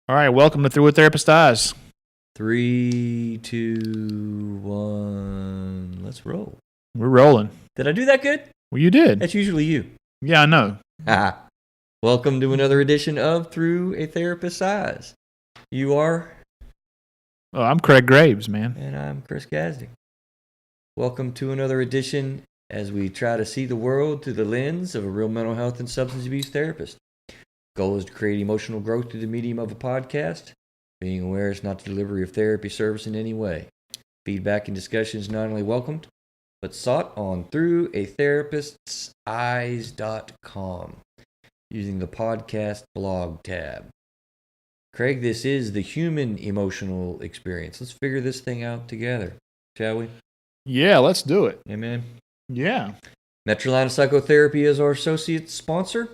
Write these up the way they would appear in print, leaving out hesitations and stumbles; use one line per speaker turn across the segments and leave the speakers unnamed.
All right, welcome to Through With Therapist Eyes.
3, 2, 1. Let's roll.
We're rolling.
Did I do that good?
Well, you did.
That's usually you.
Yeah, I know.
Welcome to another edition of Through a Therapist's Eyes. You are?
Oh, I'm Craig Graves, man.
And I'm Chris Gazdick. Welcome to another edition as we try to see the world through the lens of a real mental health and substance abuse therapist. Goal is to create emotional growth through the medium of a podcast. Being aware is not the delivery of therapy service in any way. Feedback and discussion is not only welcomed, but sought on throughatherapist'seyes.com using the podcast blog tab. Craig, this is the human emotional experience. Let's figure this thing out together, shall we?
Yeah, let's do it.
Amen.
Yeah.
Metrolina Psychotherapy is our associate sponsor.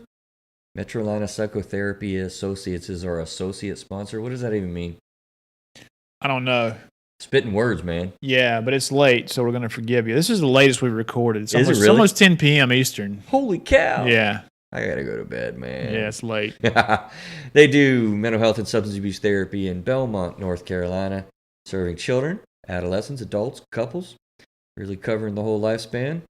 Metrolina Psychotherapy Associates is our associate sponsor. What does that even mean?
I don't know.
Spitting words, man.
Yeah, but it's late, so we're going to forgive you. This is the latest we've recorded. It's
Is it
almost,
really?
It's almost 10 p.m. Eastern.
Holy cow.
Yeah.
I gotta go to bed, man.
Yeah, it's late.
They do mental health and substance abuse therapy in Belmont, North Carolina, serving children, adolescents, adults, couples, really covering the whole lifespan,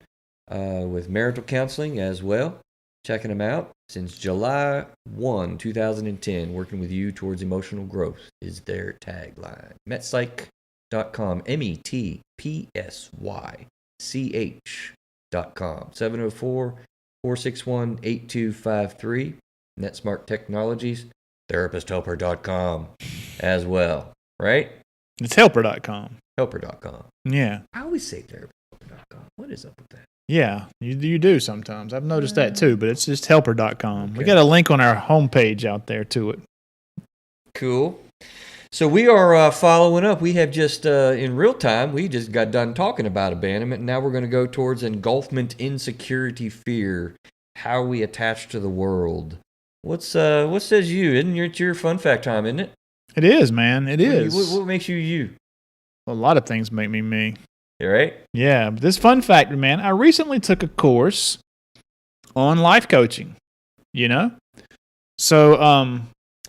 with marital counseling as well. Checking them out since July 1, 2010, working with you towards emotional growth is their tagline. Metpsych.com, METPSYCH.com, 704-461-8253. NetSmart Technologies, therapisthelper.com as well, right?
It's helper.com.
Helper.com.
Yeah.
I always say therapisthelper.com. What is up with that?
Yeah, you do sometimes. I've noticed that too, but it's just helper.com.
Okay.
We got a link on our homepage out there to it.
Cool. So we are following up. We have just, in real time, we just got done talking about abandonment, and now we're going to go towards engulfment insecurity fear, how we attach to the world. What says you? It's your fun fact time, isn't it?
It is, man. It is.
What makes you you?
A lot of things make me me.
You right?
Yeah, but this fun fact, man, I recently took a course on life coaching, you know? So,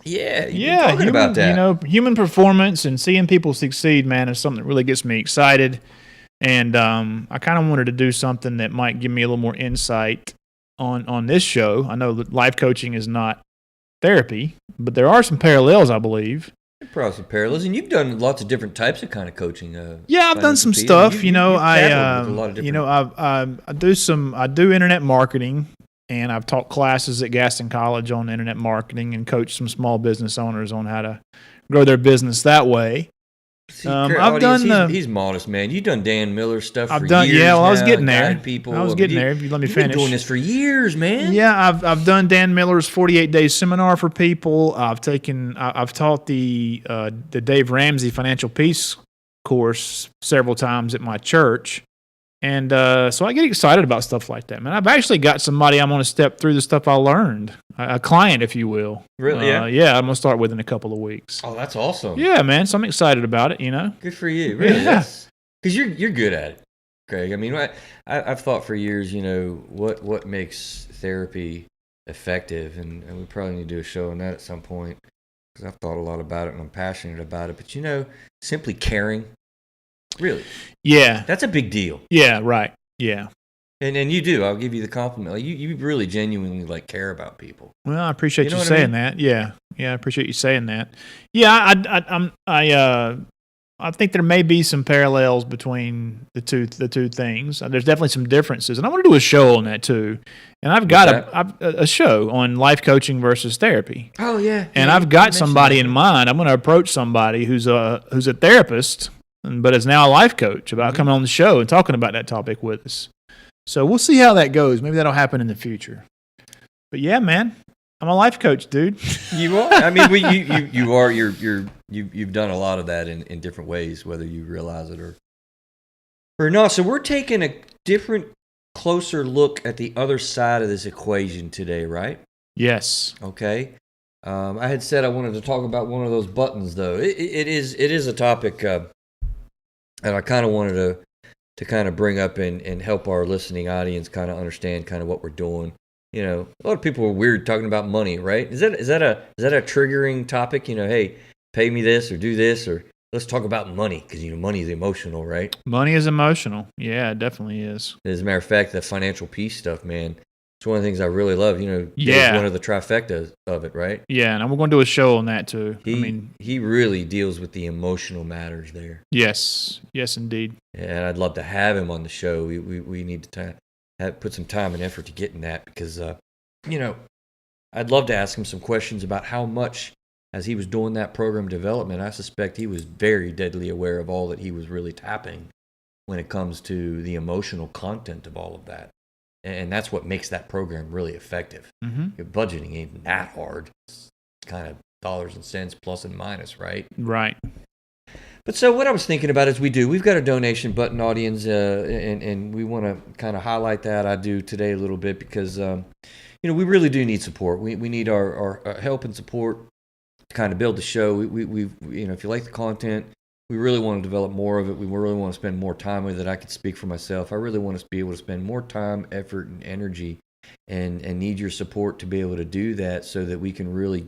Yeah, you've been talking about that.
You know, human performance and seeing people succeed, man, is something that really gets me excited. And I kind of wanted to do something that might give me a little more insight on this show. I know that life coaching is not therapy, but there are some parallels, I believe.
Probably some parallels, and you've done lots of different types of kind of coaching.
Yeah, I've done some stuff.
You've dabbled with a lot of
I
different-
I do internet marketing, and I've taught classes at Gaston College on internet marketing and coached some small business owners on how to grow their business that way.
See,
I've done.
He's modest, man. You've done Dan Miller stuff.
I've
for
done.
years
Yeah, well, I was
now,
getting there.
guiding people.
I was getting there. If you let me
You've
finish.
been doing this for years, man.
Yeah, I've done Dan Miller's 48-day seminar for people. I've taught the Dave Ramsey Financial Peace course several times at my church, and so I get excited about stuff like that, man. I've actually got somebody I'm going to step through the stuff I learned, a client, if you will.
Really?
Yeah, I'm going to start with in a couple of weeks.
Oh, that's awesome.
Yeah, man. So I'm excited about it. You know.
Good for you. Really?
Yeah.
Because you're good at it, Craig. I mean, I've thought for years, you know, what makes therapy effective, and we probably need to do a show on that at some point, because I've thought a lot about it and I'm passionate about it. But, you know, simply caring, really.
Yeah.
That's a big deal.
Yeah. Right. Yeah.
And you do. I'll give you the compliment. Like, you really genuinely like care about people.
Well, I appreciate
You know
you
what I
saying
mean?
that. Yeah. Yeah, I appreciate you saying that. Yeah, I think there may be some parallels between the two things. There's definitely some differences, and I want to do a show on that too. And I've got a show on life coaching versus therapy.
Oh yeah.
And I've got somebody in mind. I'm going to approach somebody who's a therapist, but is now a life coach about coming on the show and talking about that topic with us. So we'll see how that goes. Maybe that'll happen in the future. But yeah, man, I'm a life coach, dude.
You are. I mean, you are. You've done a lot of that in different ways, whether you realize it or not. So we're taking a different, closer look at the other side of this equation today, right?
Yes.
Okay. I had said I wanted to talk about one of those buttons, though. It is a topic, and I kind of wanted to kind of bring up and help our listening audience kind of understand kind of what we're doing. a lot of people are weird talking about money, right? Is that a triggering topic? Hey, pay me this or do this, or let's talk about money, because money is emotional, right?
Money is emotional. Yeah, it definitely is.
As a matter of fact, the financial peace stuff, man, it's one of the things I really love.
Yeah.
Dave's one of the trifectas of it, right?
Yeah, and we're going to do a show on that too.
He really deals with the emotional matters there.
Yes, indeed.
And I'd love to have him on the show. We need to put some time and effort to get in that, because I'd love to ask him some questions about how much, as he was doing that program development, I suspect he was very deadly aware of all that he was really tapping when it comes to the emotional content of all of that. And that's what makes that program really effective.
Mm-hmm.
Your budgeting ain't that hard. It's kind of dollars and cents, plus and minus, right?
Right.
But so what I was thinking about is we've got a donation button, audience, and we want to kind of highlight that. I do today a little bit because, we really do need support. We need our help and support to kind of build the show. We if you like the content, we really want to develop more of it. We really want to spend more time with it. I can speak for myself. I really want to be able to spend more time, effort, and energy, and need your support to be able to do that, so that we can really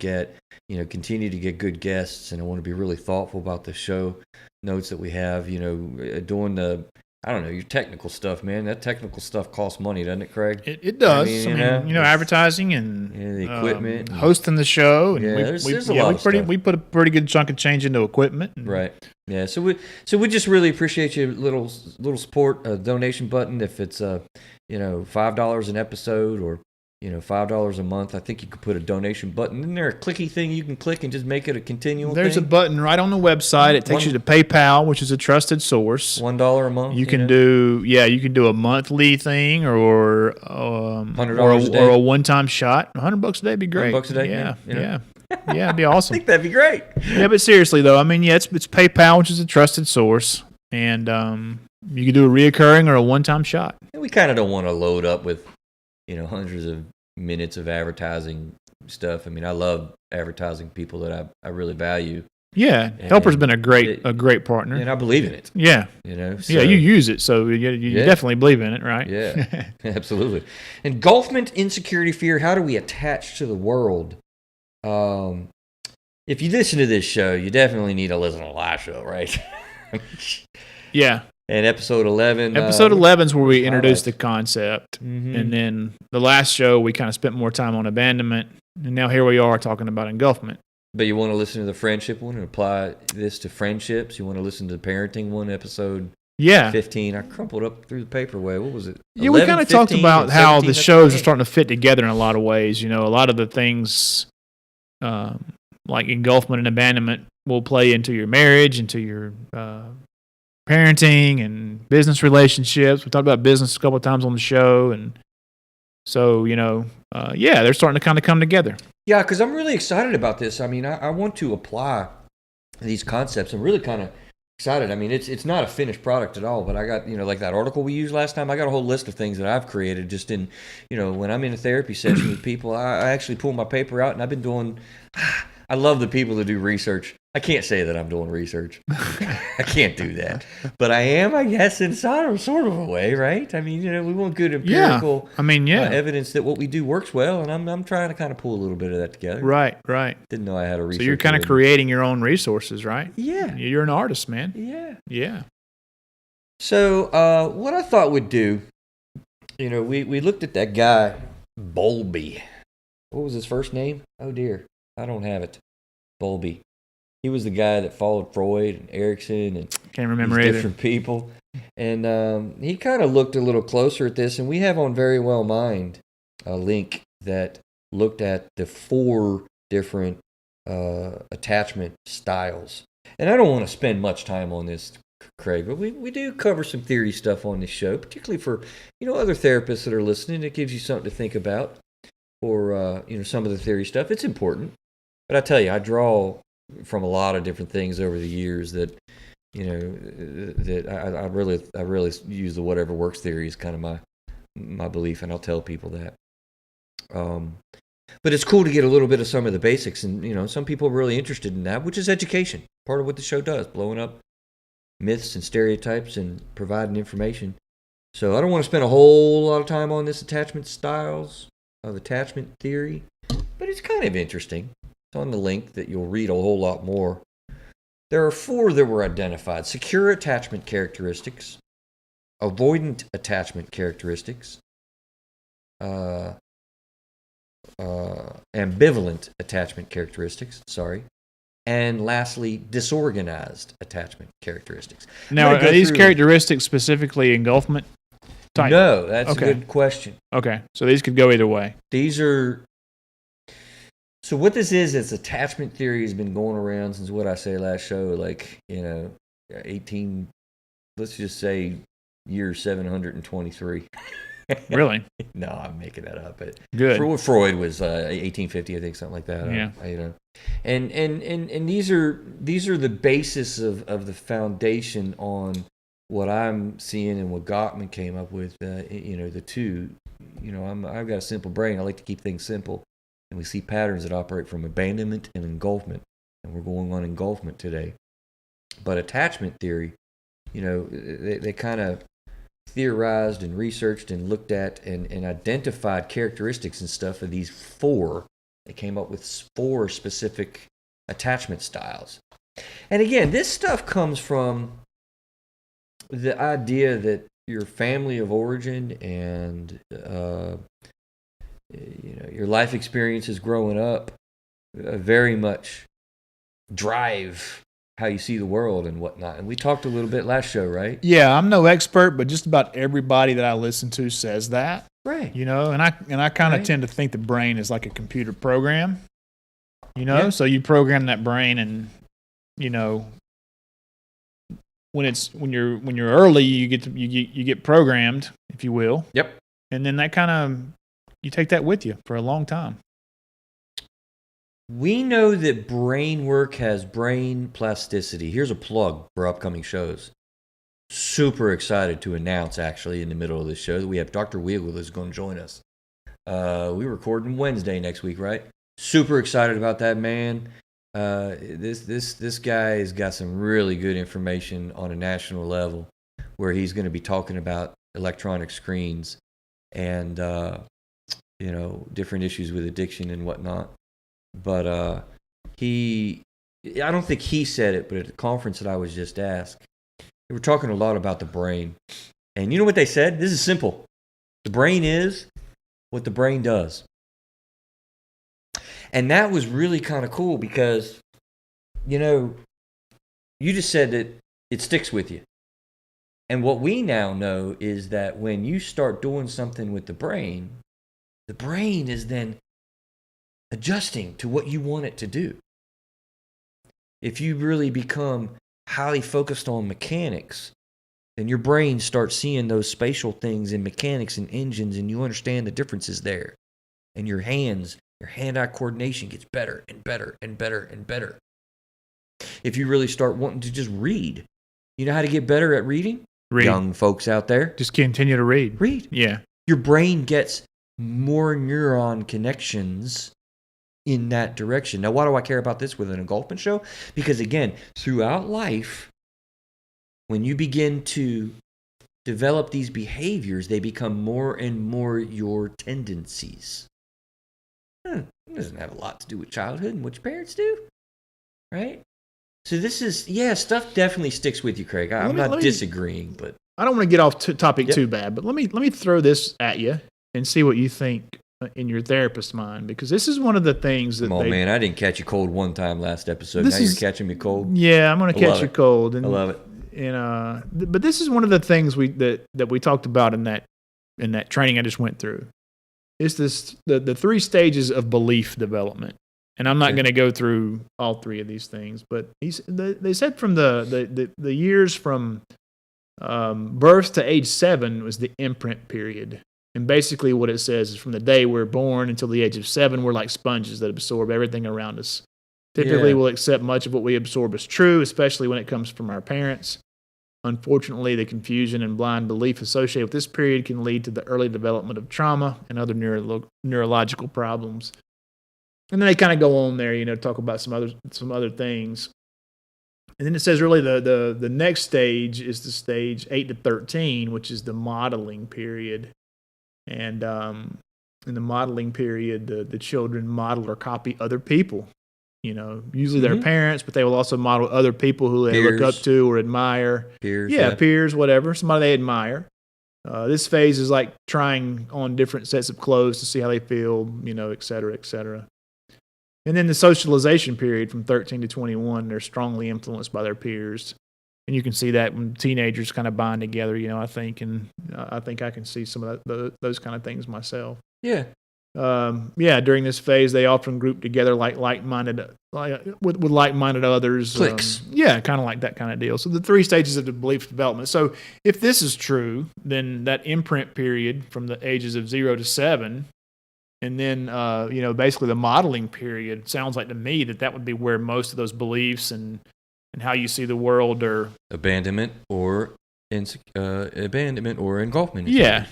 continue to get good guests. And I want to be really thoughtful about the show notes that we have, doing your technical stuff, man. That technical stuff costs money, doesn't it, Craig?
It does. Advertising and
the equipment,
hosting the show. And
there's a lot of stuff.
We put a pretty good chunk of change into equipment.
Right. Yeah. So we just really appreciate your little support, donation button. If it's $5 an episode, or $5 a month, I think you could put a donation button in there, a clicky thing you can click and just make it a continual
There's
thing.
a button right on the website. It takes you to PayPal, which is a trusted source.
$1 a month.
You can do a monthly thing, or
$100 a day.
or a one-time shot. $100 a day would be great.
$100 a day.
Yeah. Yeah, it'd be awesome.
I think that'd be great.
Yeah, but seriously though, it's PayPal, which is a trusted source, and you can do a reoccurring or a one-time shot.
And we kind of don't want to load up with hundreds of minutes of advertising stuff. I love advertising people that I really value.
Yeah, Helper's been a great partner,
and I believe in it.
Yeah,
So,
yeah, you use it, so you definitely believe in it, right?
Yeah, absolutely. Engulfment Insecurity Fear. How do we attach to the world? If you listen to this show, you definitely need to listen to the last show, right?
Yeah.
And episode 11.
Episode 11 is where we introduced the concept.
Mm-hmm.
And then the last show, we kind of spent more time on abandonment. And now here we are talking about engulfment.
But you want to listen to the friendship one and apply this to friendships? You want to listen to the parenting one, episode 15? I crumpled up through the paper. What was it?
Yeah, we kind of talked about how the shows are starting to fit together in a lot of ways. A lot of the things like engulfment and abandonment will play into your marriage, into your parenting and business relationships. We talked about business a couple of times on the show, and so they're starting to kind of come together.
Yeah, because I'm really excited about this. I want to apply these concepts. I'm really kind of excited. It's not a finished product at all, but I got like that article we used last time. I got a whole list of things that I've created just in when I'm in a therapy session with people. I actually pull my paper out, and I've been doing. I love the people that do research. I can't say that I'm doing research. I can't do that. But I am, I guess, in sort of a way, right? We want good empirical evidence that what we do works well, and I'm trying to kind of pull a little bit of that together.
Right.
Didn't know I had a research.
So you're kind of creating your own resources, right?
Yeah.
You're an artist, man.
Yeah. So what I thought we'd do, we looked at that guy, Bowlby. What was his first name? Oh, dear. I don't have it. Bowlby. He was the guy that followed Freud and Erickson and
can't remember either.
Different people. And he kind of looked a little closer at this, and we have on Very Well Mind a link that looked at the 4 different attachment styles. And I don't want to spend much time on this, Craig, but we do cover some theory stuff on this show, particularly for other therapists that are listening. It gives you something to think about for some of the theory stuff. It's important. But I tell you, I draw from a lot of different things over the years that, that I really use the whatever works theory is kind of my belief, and I'll tell people that. But it's cool to get a little bit of some of the basics, and some people are really interested in that, which is education. Part of what the show does, blowing up myths and stereotypes and providing information. So I don't want to spend a whole lot of time on this attachment styles. of attachment theory, but it's kind of interesting. It's on the link that you'll read a whole lot more. There are 4 that were identified: secure attachment characteristics, avoidant attachment characteristics, ambivalent attachment characteristics, and lastly, disorganized attachment characteristics.
Now, are these characteristics specifically engulfment type?
No, that's a good question.
Okay, so these could go either way.
These are... So what this is attachment theory has been going around since what I say last show, 18, let's just say year 723.
Really?
No, I'm making that up. But
good.
Freud was 1850, I think, something like that.
Yeah.
And these are the basis of the foundation on what I'm seeing and what Gottman came up with. The two. I've got a simple brain. I like to keep things simple, and we see patterns that operate from abandonment and engulfment, and we're going on engulfment today. But attachment theory, they kind of theorized and researched and looked at and identified characteristics and stuff of these 4. They came up with 4 specific attachment styles. And again, this stuff comes from the idea that your family of origin and your life experiences growing up very much drive how you see the world and whatnot. And we talked a little bit last show, right?
Yeah, I'm no expert, but just about everybody that I listen to says that.
Right.
And I kind of tend to think the brain is like a computer program. So you program that brain, and when you're early, you get programmed, if you will.
Yep.
And then that kind of, you take that with you for a long time.
We know that brain work has brain plasticity. Here's a plug for upcoming shows. Super excited to announce, actually, in the middle of this show, that we have Dr. Weigel who's going to join us. We're recording Wednesday next week, right? Super excited about that, man. This guy has got some really good information on a national level, where he's going to be talking about electronic screens and different issues with addiction and whatnot. But I don't think he said it, but at the conference that I was just asked, they were talking a lot about the brain. And you know what they said? This is simple. The brain is what the brain does. And that was really kind of cool because, you just said that it sticks with you. And what we now know is that when you start doing something with the brain is then adjusting to what you want it to do. If you really become highly focused on mechanics, then your brain starts seeing those spatial things in mechanics and engines, and you understand the differences there. And your hand-eye coordination gets better and better and better and better. If you really start wanting to just read, you know how to get better at reading?
Read.
Young folks out there.
Just continue to read.
Read.
Yeah.
Your brain gets more neuron connections in that direction. Now, why do I care about this with an engulfment show? Because again, throughout life, when you begin to develop these behaviors, they become more and more your tendencies. It doesn't have a lot to do with childhood and what your parents do, right? So this is, stuff definitely sticks with you, Craig. I'm not disagreeing, but
I don't want to get off topic too bad, but let me throw this at you and see what you think in your therapist's mind, because this is one of the things that
man, I didn't catch you cold one time last episode. Now you're catching me cold.
Yeah, I'm going to catch you cold. And,
I love it.
And but this is one of the things that we talked about in that training I just went through. It's the 3 stages of belief development, and I'm not going to go through all 3 of these things, but they said from the years from birth to age 7 was the imprint period. And basically what it says is from the day we're born until the age of 7, we're like sponges that absorb everything around us. Typically, we'll accept much of what we absorb as true, especially when it comes from our parents. Unfortunately, the confusion and blind belief associated with this period can lead to the early development of trauma and other neurological problems. And then they kind of go on there, talk about some other things. And then it says really the next stage is the stage 8 to 13, which is the modeling period. And in the modeling period, the children model or copy other people. Usually their parents, but they will also model other people who they look up
Peers.
to or admire.
Peers,
Peers, whatever, somebody they admire. This phase is like trying on different sets of clothes to see how they feel, et cetera, et cetera. And then the socialization period from 13 to 21, they're strongly influenced by their peers. And you can see that when teenagers kind of bond together, I think. And I think I can see some of those kind of things myself.
Yeah.
During this phase, they often group together with like-minded others.
Cliques.
Kind of like that kind of deal. So the 3 stages of the belief development. So if this is true, then that imprint period from the ages of 0 to 7, and then basically the modeling period, sounds like to me that would be where most of those beliefs and how you see the world are.
Abandonment or engulfment.
Yeah.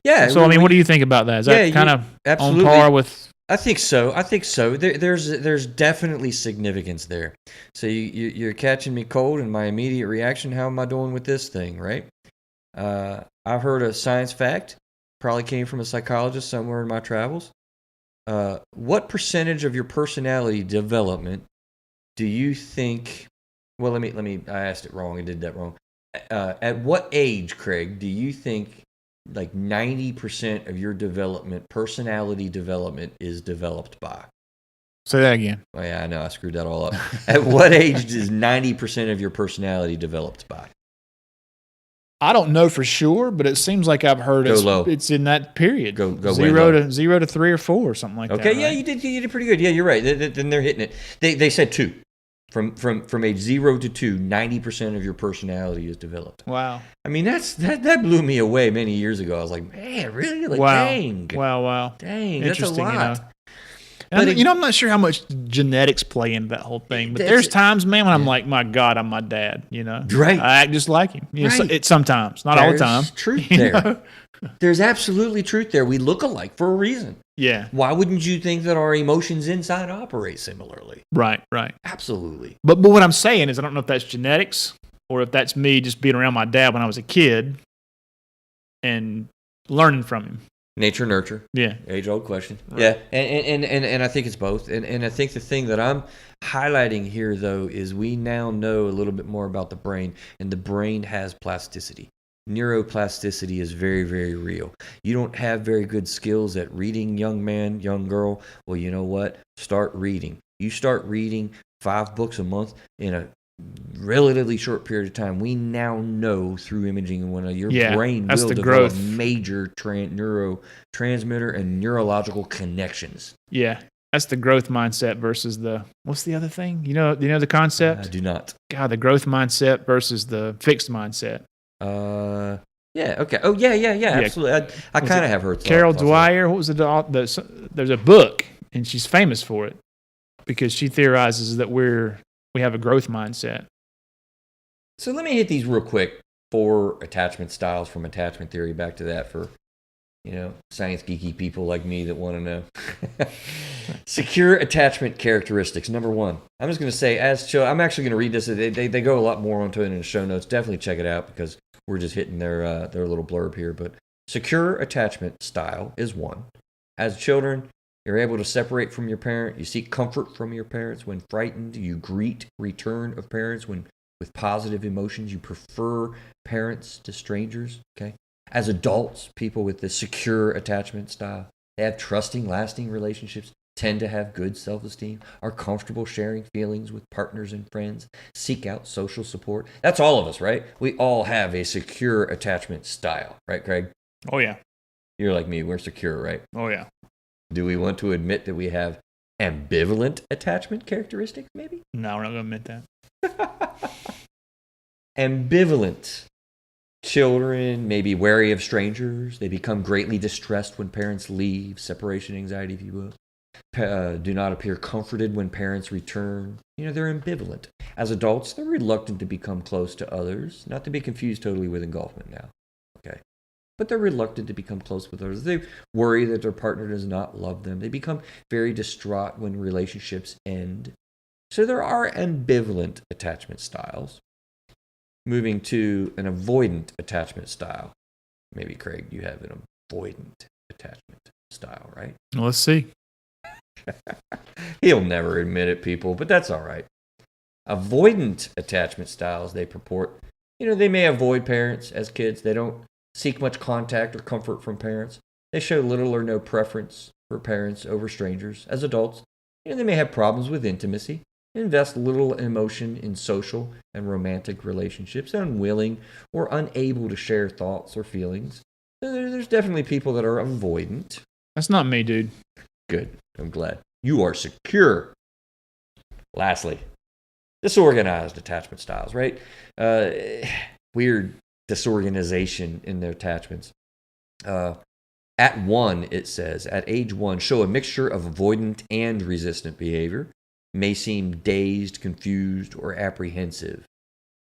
Yeah.
So what do you think about that? Is that kind of on par with?
I think so. There's definitely significance there. So you're catching me cold, and my immediate reaction: how am I doing with this thing? Right? I've heard a science fact. Probably came from a psychologist somewhere in my travels. What percentage of your personality development do you think? Well, let me. I asked it wrong. I did that wrong. At what age, Craig, do you think? Like 90% of your personality development is developed by?
Say that again.
Oh, yeah, I know. I screwed that all up. At what age is 90% of your personality developed by?
I don't know for sure, but it seems like I've heard it's in that period.
Go
0 to 3 or 4 or something like that.
Okay, yeah,
right?
you did pretty good. Yeah, you're right. Then they're hitting it. They said 2. From age 0 to 2, 90% of your personality is developed.
Wow.
I mean, that blew me away many years ago. I was like, man, really? Like,
wow.
Dang.
Wow.
Dang, that's a lot.
But I'm not sure how much genetics play into that whole thing. But there's times, man, when I'm like, my God, I'm my dad.
Right.
I act just like him.
Right.
It's sometimes, not all the time.
There's truth there. There's absolutely truth there. We look alike for a reason.
Yeah.
Why wouldn't you think that our emotions inside operate similarly?
Right.
Absolutely.
But what I'm saying is, I don't know if that's genetics or if that's me just being around my dad when I was a kid and learning from him.
Nature, nurture.
Yeah.
Age-old question.
Right.
Yeah. And I think it's both. And I think the thing that I'm highlighting here, though, is we now know a little bit more about the brain, and the brain has plasticity. Neuroplasticity is very, very real. You don't have very good skills at reading, young man, young girl. Well, you know what? Start reading. You start reading 5 books a month in a relatively short period of time. We now know through imaging when your brain will develop growth. Major neurotransmitter and neurological connections.
Yeah. That's the growth mindset versus what's the other thing? You know the concept?
I do not.
God, the growth mindset versus the fixed mindset.
Yeah, okay. Oh, yeah, absolutely. I kind of have heard
Carol Dwyer, what was there's a book, and she's famous for it because she theorizes that we have a growth mindset.
So let me hit these real quick. 4 attachment styles from attachment theory, back to that for, science geeky people like me that want to know. Secure attachment characteristics. Number 1. I'm just going to say, I'm actually going to read this. They go a lot more onto it in the show notes. Definitely check it out because we're just hitting their little blurb here. But secure attachment style is 1. As children, you're able to separate from your parent. You seek comfort from your parents. When frightened, you greet return of parents. When with positive emotions, you prefer parents to strangers. Okay. As adults, people with the secure attachment style, they have trusting, lasting relationships, tend to have good self-esteem, are comfortable sharing feelings with partners and friends, seek out social support. That's all of us, right? We all have a secure attachment style, right, Craig?
Oh, yeah.
You're like me. We're secure, right?
Oh, yeah.
Do we want to admit that we have ambivalent attachment characteristics, maybe?
No, we're not going to admit that.
Ambivalent. Children may be wary of strangers. They become greatly distressed when parents leave. Separation anxiety, if you will. Do not appear comforted when parents return. They're ambivalent. As adults, they're reluctant to become close to others. Not to be confused totally with engulfment now. Okay. But they're reluctant to become close with others. They worry that their partner does not love them. They become very distraught when relationships end. So there are ambivalent attachment styles. Moving to an avoidant attachment style. Maybe, Craig, you have an avoidant attachment style, right?
Well, let's see.
He'll never admit it, people, but that's all right. Avoidant attachment styles, they purport, they may avoid parents as kids. They don't seek much contact or comfort from parents. They show little or no preference for parents over strangers. As adults, they may have problems with intimacy, invest little emotion in social and romantic relationships, unwilling or unable to share thoughts or feelings. There's definitely people that are avoidant.
That's not me, dude.
Good. I'm glad. You are secure. Lastly, disorganized attachment styles, right? Weird disorganization in their attachments. At age 1, show a mixture of avoidant and resistant behavior, may seem dazed, confused, or apprehensive.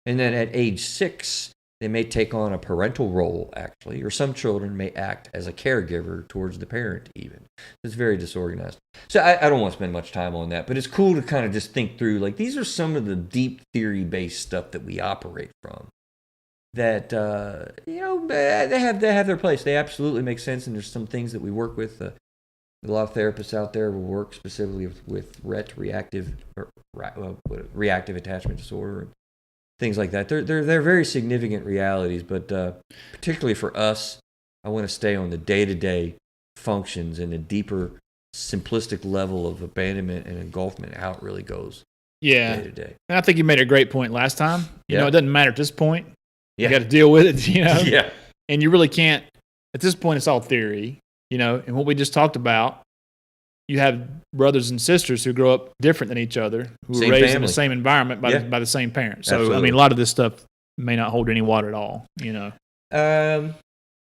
And then at age 6, they may take on a parental role, actually, or some children may act as a caregiver towards the parent, even. It's very disorganized. So I don't want to spend much time on that, but it's cool to kind of just think through, like, these are some of the deep theory-based stuff that we operate from that, they have their place. They absolutely make sense, and there's some things that we work with. A lot of therapists out there will work specifically with reactive attachment disorder and things like that. They're very significant realities, but particularly for us, I want to stay on the day-to-day functions and the deeper, simplistic level of abandonment and engulfment, how it really goes day to day.
And I think you made a great point last time. You know, it doesn't matter at this point.
Yeah.
You got to deal with it,
Yeah.
And you really can't, at this point, it's all theory, and what we just talked about, you have brothers and sisters who grow up different than each other, who are raised in the same environment by the same parents. So,
Absolutely.
I mean, a lot of this stuff may not hold any water at all,
What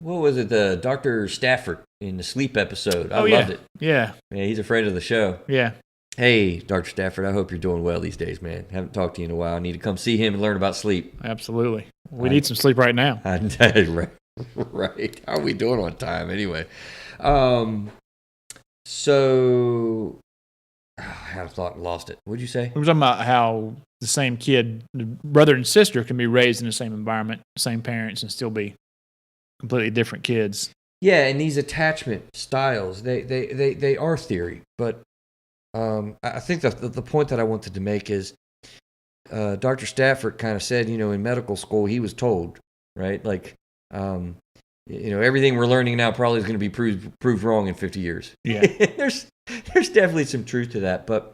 was it? The Dr. Stafford in the sleep episode. I loved it.
Yeah.
Yeah, he's a friend of the show.
Yeah.
Hey, Dr. Stafford, I hope you're doing well these days, man. Haven't talked to you in a while. I need to come see him and learn about sleep.
Absolutely. We need some sleep right now.
Right. How are we doing on time anyway? So, I had a thought and lost it. What'd you say?
We were talking about how the same kid, the brother and sister, can be raised in the same environment, same parents, and still be completely different kids.
Yeah, and these attachment styles, they are theory, but I think the point that I wanted to make is Dr. Stafford kind of said, in medical school, he was told, right? Like, everything we're learning now probably is going to be proved wrong in 50 years.
Yeah.
There's definitely some truth to that, but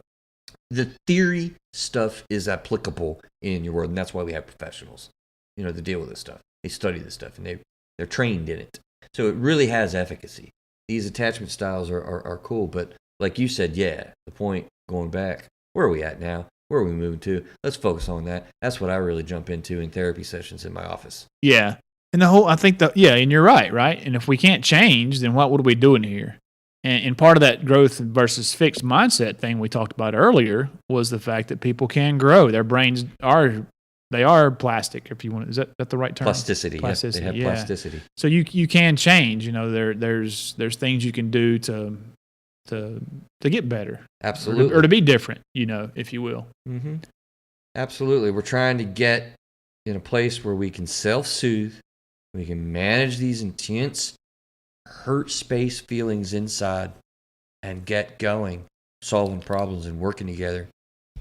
the theory stuff is applicable in your world, and that's why we have professionals, to deal with this stuff. They study this stuff, and they're trained in it. So it really has efficacy. These attachment styles are cool, but like you said, the point going back, where are we at now? Where are we moving to? Let's focus on that. That's what I really jump into in therapy sessions in my office.
Yeah. And and you're right? And if we can't change, then what are we doing here? And part of that growth versus fixed mindset thing we talked about earlier was the fact that people can grow. Their brains are plastic, if you want. Is that the right term?
Plasticity. Yes, they have plasticity.
So you can change. There's things you can do to get better.
Absolutely.
Or to be different, if you will.
Mm-hmm. Absolutely. We're trying to get in a place where we can self-soothe, we can manage these intense hurt space feelings inside and get going, solving problems and working together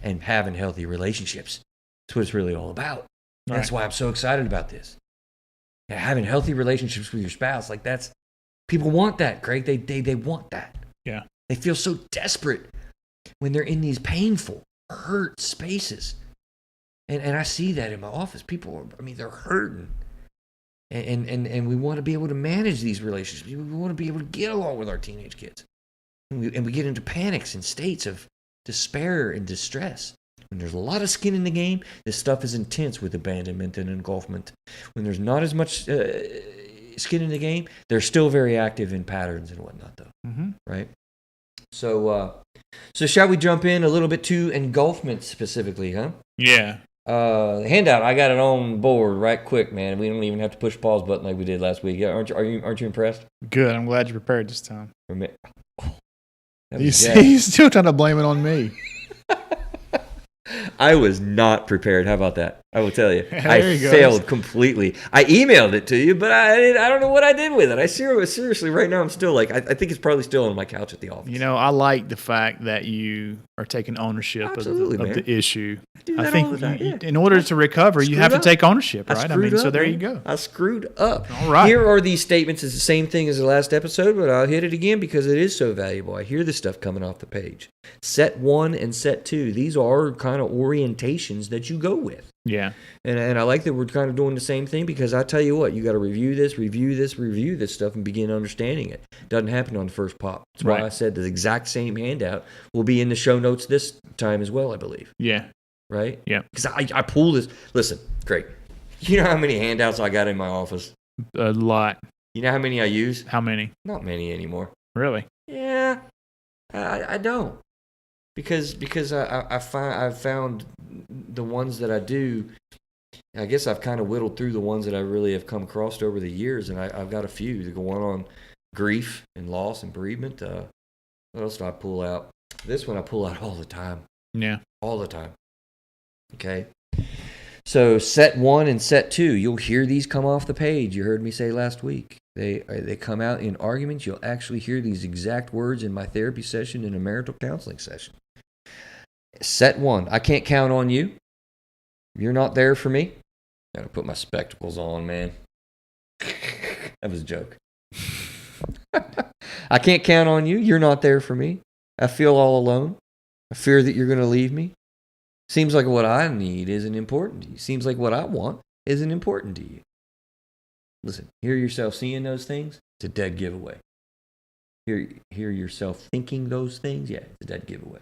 and having healthy relationships. That's what it's really all about. Right. That's why I'm so excited about this. Having healthy relationships with your spouse, people want that, Craig. They want that.
Yeah.
They feel so desperate when they're in these painful, hurt spaces. And I see that in my office. People they're hurting. And we want to be able to manage these relationships. We want to be able to get along with our teenage kids. And we get into panics and states of despair and distress. When there's a lot of skin in the game, this stuff is intense with abandonment and engulfment. When there's not as much skin in the game, they're still very active in patterns and whatnot, though.
Mm-hmm.
Right? So shall we jump in a little bit to engulfment specifically, huh?
Yeah.
Handout, I got it on board right quick, man. We don't even have to push pause button like we did last week. Aren't you impressed?
Good. I'm glad you prepared this time.
You see,
he's still trying to blame it on me.
I was not prepared. How about that? I will tell you. I
There you go.
failed completely. I emailed it to you, but I don't know what I did with it. I seriously, right now, I'm still like, I think it's probably still on my couch at the office.
You know, I like the fact that you are taking ownership of the issue.
do
I
that
think
all the time, yeah.
in order to recover, you have to take ownership, right? So there
man.
you go.
I screwed up.
All right.
Here are these statements. It's the same thing as the last episode, but I'll hit it again because it is so valuable. I hear this stuff coming off the page. Set 1 and set 2. These are kind of orientations that you go with.
Yeah.
And I like that we're kind of doing the same thing because I tell you what, you got to review this stuff and begin understanding it. Doesn't happen on the first pop. That's why I said the exact same handout will be in the show notes this time as well, I believe.
Yeah.
Right?
Yeah.
Because I pull this. Listen, Craig, you know how many handouts I got in my office?
A lot.
You know how many I use?
How many?
Not many anymore.
Really?
Yeah. I don't. Because I've found the ones that I do, I guess I've kind of whittled through the ones that I really have come across over the years, and I've got a few. The one on grief and loss and bereavement. What else do I pull out? This one I pull out all the time.
Yeah.
All the time. Okay? So set 1 and set 2, you'll hear these come off the page. You heard me say last week. They come out in arguments. You'll actually hear these exact words in my therapy session and a marital counseling session. Set 1, I can't count on you. You're not there for me. Gotta put my spectacles on, man. That was a joke. I can't count on you. You're not there for me. I feel all alone. I fear that you're going to leave me. Seems like what I need isn't important to you. Seems like what I want isn't important to you. Listen, hear yourself seeing those things? It's a dead giveaway. Hear yourself thinking those things? Yeah, it's a dead giveaway.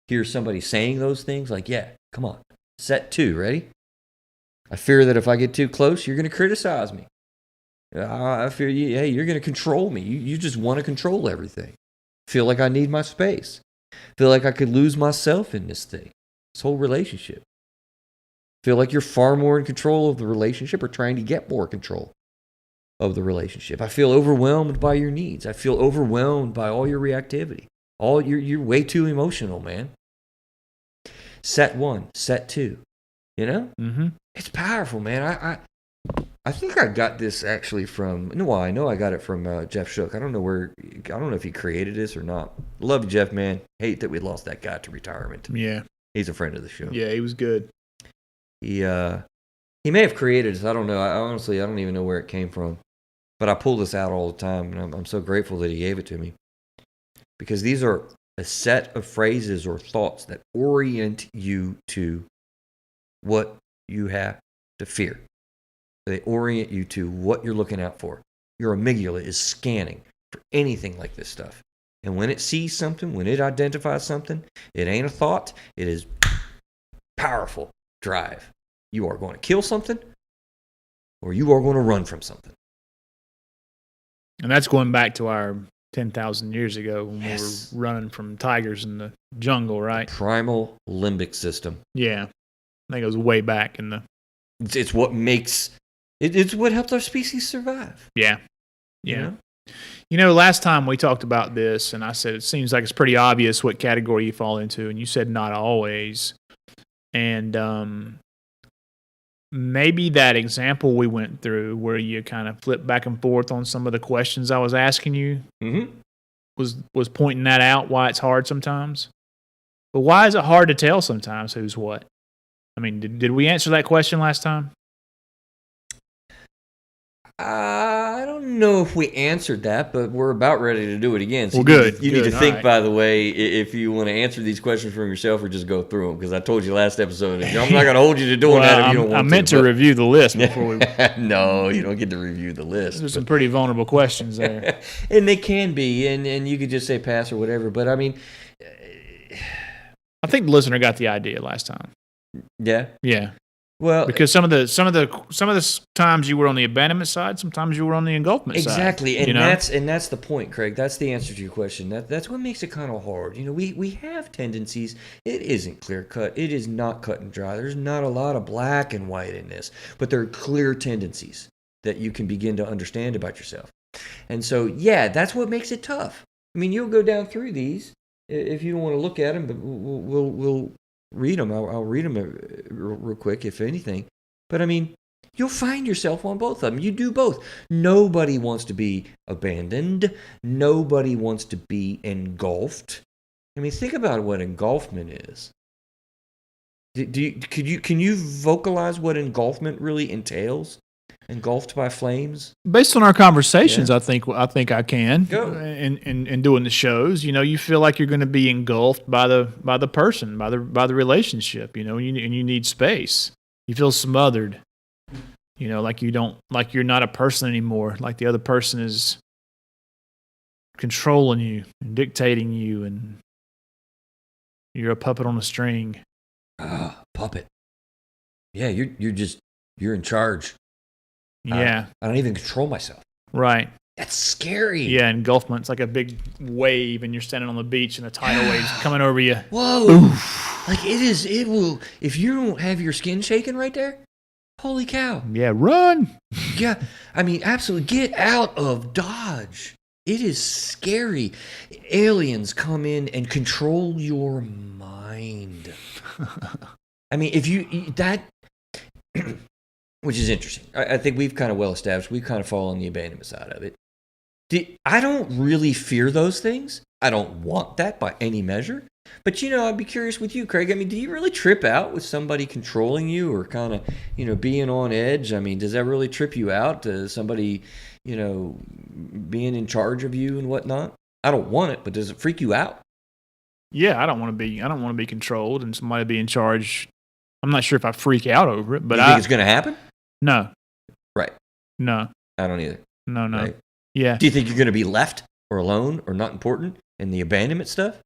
Hear somebody saying those things? Like, yeah, come on. Set 2, ready? I fear that if I get too close, you're going to criticize me. I fear you. Hey, you're going to control me. You just want to control everything. Feel like I need my space. Feel like I could lose myself in this thing. This whole relationship. Feel like you're far more in control of the relationship or trying to get more control of the relationship. I feel overwhelmed by your needs. I feel overwhelmed by all your reactivity. You're way too emotional, man. Set 1, set 2. You know?
Mm-hmm.
It's powerful, man. I think I got this actually from. No, I know I got it from Jeff Shook. I don't know if he created this or not. Love you, Jeff, man. Hate that we lost that guy to retirement.
Yeah.
He's a friend of the show.
Yeah, he was good.
He may have created this. I don't know. Honestly, I don't even know where it came from. But I pull this out all the time, and I'm so grateful that he gave it to me. Because these are a set of phrases or thoughts that orient you to what you have to fear. They orient you to what you're looking out for. Your amygdala is scanning for anything like this stuff. And when it sees something, when it identifies something, it ain't a thought. It is powerful drive. You are going to kill something, or you are going to run from something.
And that's going back to our 10,000 years ago when
Yes.
we were running from tigers in the jungle, right?
Primal limbic system.
Yeah. I think it goes way back in the...
It's what makes... It's what helped our species survive.
Yeah.
You
Yeah.
know?
You know, last time we talked about this, and I said it seems like it's pretty obvious what category you fall into, and you said not always. And maybe that example we went through where you kind of flipped back and forth on some of the questions I was asking you
Mm-hmm.
was pointing that out, why it's hard sometimes. But why is it hard to tell sometimes who's what? I mean, did we answer that question last time?
I don't know if we answered that, but we're about ready to do it again. So
Well, good.
You need to
Good.
think,
All right.
by the way, if you want to answer these questions from yourself or just go through them. Because I told you last episode, I'm not going to hold you to doing that if you don't want to.
I meant to review the list before we...
No, you don't get to review the list.
There's some pretty vulnerable questions there.
And they can be, and you could just say pass or whatever. But I mean,
I think the listener got the idea last time.
yeah.
Yeah.
Well,
Because some of the times you were on the abandonment side, sometimes you were on the engulfment side.
exactly, and
you know?
that's the point, Craig. That's the answer to your question. That's what makes it kind of hard. You know, we have tendencies. It isn't clear cut. It is not cut and dry. There's not a lot of black and white in this, but there are clear tendencies that you can begin to understand about yourself. And so, yeah, that's what makes it tough. I mean, you'll go down through these if you don't want to look at them, but we'll read them. I'll read them real quick, if anything. But I mean, you'll find yourself on both of them. You do both. Nobody wants to be abandoned. Nobody wants to be engulfed. I mean, think about what engulfment is. Can you vocalize what engulfment really entails? Engulfed by flames?
Based on our conversations,
Yeah.
I think I can.
Go.
In doing the shows, you feel like you're going to be engulfed by the person, by the relationship, and you need space. You feel smothered. Like you're not a person anymore. Like the other person is controlling you and dictating you, and you're a puppet on a string.
Puppet. Yeah, you're in charge.
Yeah.
I don't even control myself.
Right.
That's scary.
Yeah, engulfment's like a big wave, and you're standing on the beach, and the tidal wave's coming over you.
Whoa. Oof. Like it will, if you don't have your skin shaking right there, holy cow.
Yeah, run.
Yeah, I mean, absolutely. Get out of Dodge. It is scary. Aliens come in and control your mind. I mean, which is interesting. I think we've kind of well established. We kind of fall on the abandonment side of it. I don't really fear those things. I don't want that by any measure. But, I'd be curious with you, Craig. I mean, do you really trip out with somebody controlling you or kind of, being on edge? I mean, does that really trip you out? Somebody, being in charge of you and whatnot? I don't want it, but does it freak you out?
Yeah, I don't want to be controlled and somebody be in charge. I'm not sure if I freak out over it, but
you think it's going to happen?
No.
Right.
No.
I don't either.
No.
Right?
Yeah.
Do you think you're going to be left or alone or not important in the abandonment stuff?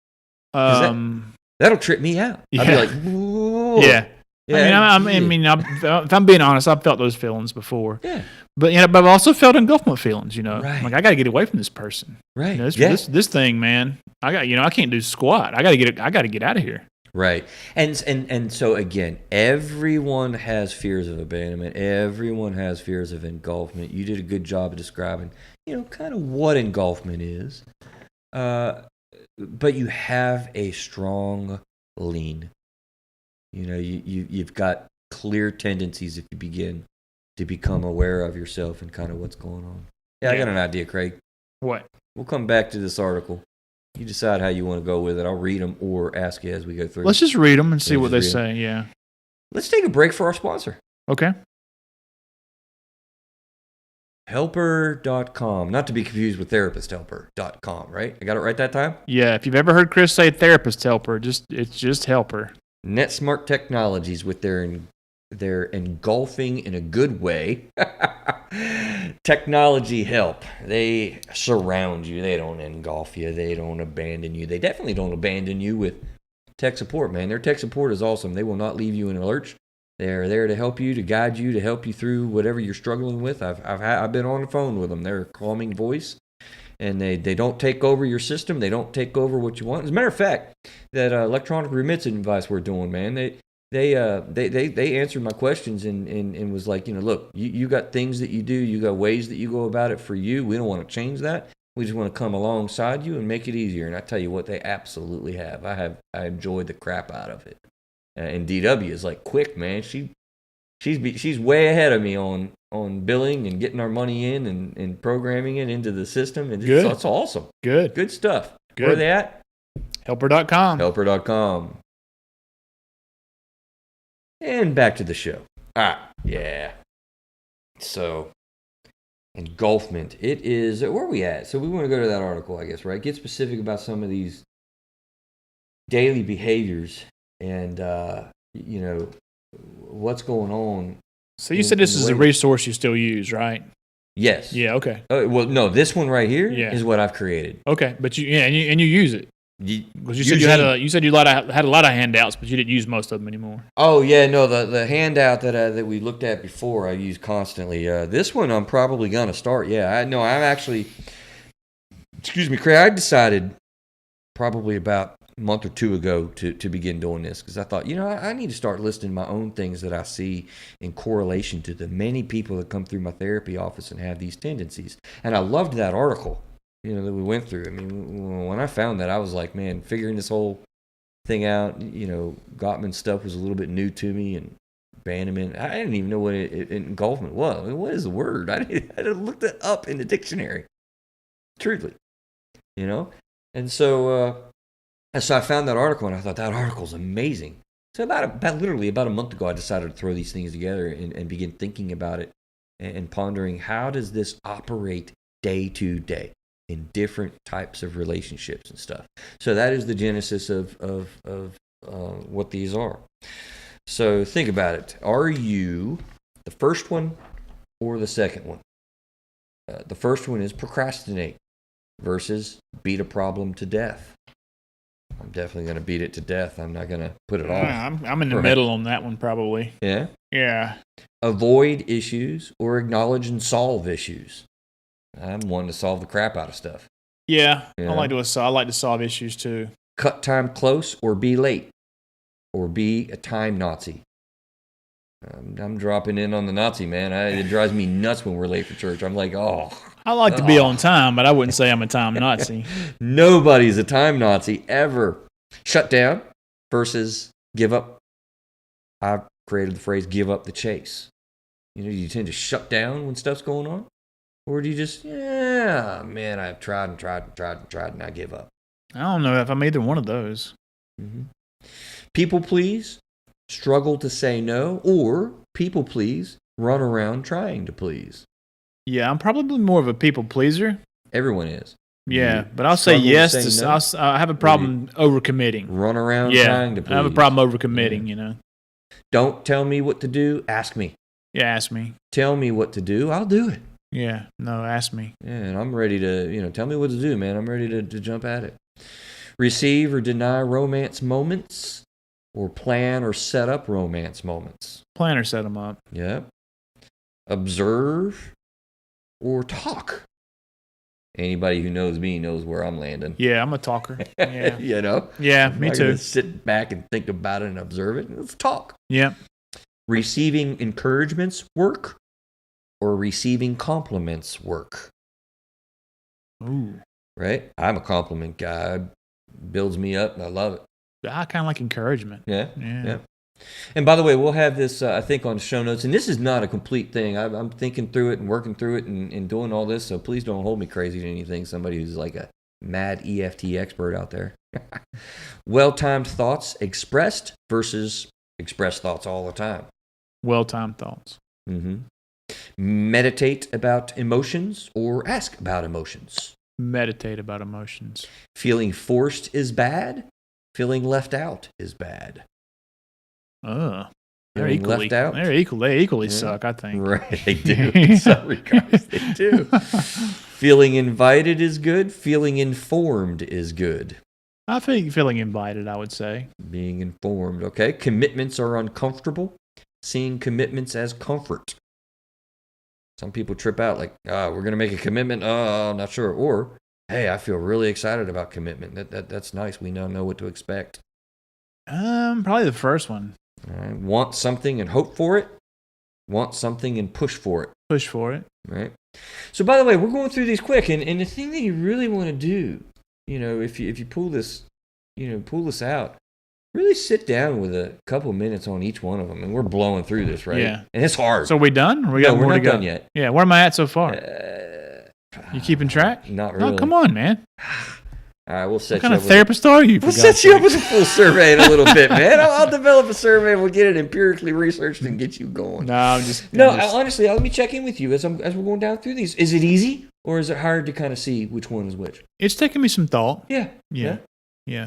That'll trip me out.
Yeah.
I'll be like, whoa.
Yeah.
Yeah.
If I'm being honest, I've felt those feelings before.
Yeah.
But I've also felt engulfment feelings.
Right.
I'm like, I got to get away from this person.
Right.
This thing, man. I can't do squat. I got to get out of here.
Right. And so again, everyone has fears of abandonment. Everyone has fears of engulfment. You did a good job of describing, kind of what engulfment is. But you have a strong lean. You've got clear tendencies if you begin to become aware of yourself and kind of what's going on. Yeah, I got an idea, Craig.
What?
We'll come back to this article. You decide how you want to go with it. I'll read them or ask you as we go through.
Let's just read them and see what they say. Yeah.
Let's take a break for our sponsor.
Okay.
Helper.com. Not to be confused with therapisthelper.com, right? I got it right that time?
Yeah. If you've ever heard Chris say therapist helper, it's just helper.
NetSmart Technologies with their engulfing in a good way technology help. They surround you. They don't engulf you. They don't abandon you. They definitely don't abandon you with tech support, man. Their tech support is awesome. They will not leave you in a lurch. They're there to help you, to guide you, to help you through whatever you're struggling with. I've been on the phone with them. They're a calming voice, and they don't take over your system. They don't take over what you want. As a matter of fact, that electronic remittance advice we're doing, man, they answered my questions and was like, look, you got things that you do, you got ways that you go about it for you. We don't want to change that. We just want to come alongside you and make it easier. And I tell you what, they absolutely have. I enjoyed the crap out of it. And DW is like quick, man. She's way ahead of me on billing and getting our money in and programming it into the system. And it's awesome. Good stuff.
Good.
Where are they at?
Helper.com.
Helper.com. And back to the show. Yeah. So, engulfment. It is, where are we at? So we want to go to that article, I guess, right? Get specific about some of these daily behaviors and, what's going on.
So you said this is a resource you still use, right?
Yes.
Yeah, okay.
Well, no, this one right here
is
what I've created.
Okay, but you use it. Because you said you had a lot of handouts, but you didn't use most of them anymore.
Oh yeah, no, the handout that we looked at before I use constantly. This one I'm probably gonna start. Yeah, I'm actually. Excuse me, Craig. I decided probably about a month or two ago to begin doing this because I thought, I need to start listing my own things that I see in correlation to the many people that come through my therapy office and have these tendencies. And I loved that article. That we went through. I mean, when I found that, I was like, man, figuring this whole thing out. Gottman's stuff was a little bit new to me, and abandonment. I didn't even know what engulfment was. What is the word? I looked it up in the dictionary. Truthfully, And so I found that article, and I thought that article's amazing. So about a month ago, I decided to throw these things together and begin thinking about it and pondering, how does this operate day to day in different types of relationships and stuff. So that is the genesis of what these are. So think about it. Are you the first one or the second one? The first one is procrastinate versus beat a problem to death. I'm definitely going to beat it to death. I'm not going to put it off.
I'm in the middle on that one, probably.
Yeah?
Yeah.
Avoid issues or acknowledge and solve issues. I'm one to solve the crap out of stuff.
Yeah. I like to solve issues too.
Cut time close or be late. Or be a time Nazi. I'm dropping in on the Nazi, man. It drives me nuts when we're late for church. I'm like, oh.
I like to be on time, but I wouldn't say I'm a time Nazi.
Nobody's a time Nazi ever. Shut down versus give up. I've created the phrase, give up the chase. Do you tend to shut down when stuff's going on? Or do you just, man, I've tried and I give up?
I don't know if I'm either one of those.
Mm-hmm. People please, struggle to say no, or people please, run around trying to please.
Yeah, I'm probably more of a people pleaser.
Everyone is.
Yeah, but I'll say yes to I have a problem overcommitting.
Run around trying to please.
I have a problem overcommitting,
Don't tell me what to do, ask me.
Yeah, ask me.
Tell me what to do, I'll do it.
Yeah, no, ask me.
Yeah, and I'm ready to, tell me what to do, man. I'm ready to jump at it. Receive or deny romance moments, or plan or set up romance moments.
Plan or set them up.
Yep. Observe or talk. Anybody who knows me knows where I'm landing.
Yeah, I'm a talker. Yeah. Yeah, me too.
Gonna sit back and think about it and observe it. Let's talk.
Yeah.
Receiving encouragements work, or receiving compliments work.
Ooh.
Right? I'm a compliment guy. It builds me up, and I love it.
I kind of like encouragement.
Yeah. And by the way, we'll have this, I think, on show notes. And this is not a complete thing. I'm thinking through it and working through it and doing all this. So please don't hold me crazy to anything. Somebody who's like a mad EFT expert out there. Well-timed thoughts expressed versus expressed thoughts all the time.
Well-timed thoughts.
Mm-hmm. Meditate about emotions or ask about emotions.
Meditate about emotions.
Feeling forced is bad. Feeling left out is bad.
They're equally,
left out.
They're equal. They equally suck, I think.
Right, they do. In some regards, they do. Feeling invited is good. Feeling informed is good.
I think feeling invited, I would say.
Being informed, okay. Commitments are uncomfortable. Seeing commitments as comfort. Some people trip out like, we're going to make a commitment. I'm not sure. Or, hey, I feel really excited about commitment. That's nice. We now know what to expect.
Probably the first one.
All right. Want something and hope for it. Want something and push for it.
Push for it.
Right. So, by the way, we're going through these quick, and the thing that you really want to do, if you pull this, pull this out, really sit down with a couple minutes on each one of them, and we're blowing through this, right?
Yeah.
And it's hard.
So are we done? Or
we're not done yet.
Yeah. Where am I at so far? You keeping track?
Not really.
Oh, come on, man.
All right, we'll set
what
you up.
What kind of therapist are you?
We'll set you up with a full survey in a little bit, man. I'll develop a survey and we'll get it empirically researched and get you going. Honestly, let me check in with you as we're going down through these. Is it easy or is it hard to kind of see which one is which?
It's taking me some thought.
Yeah.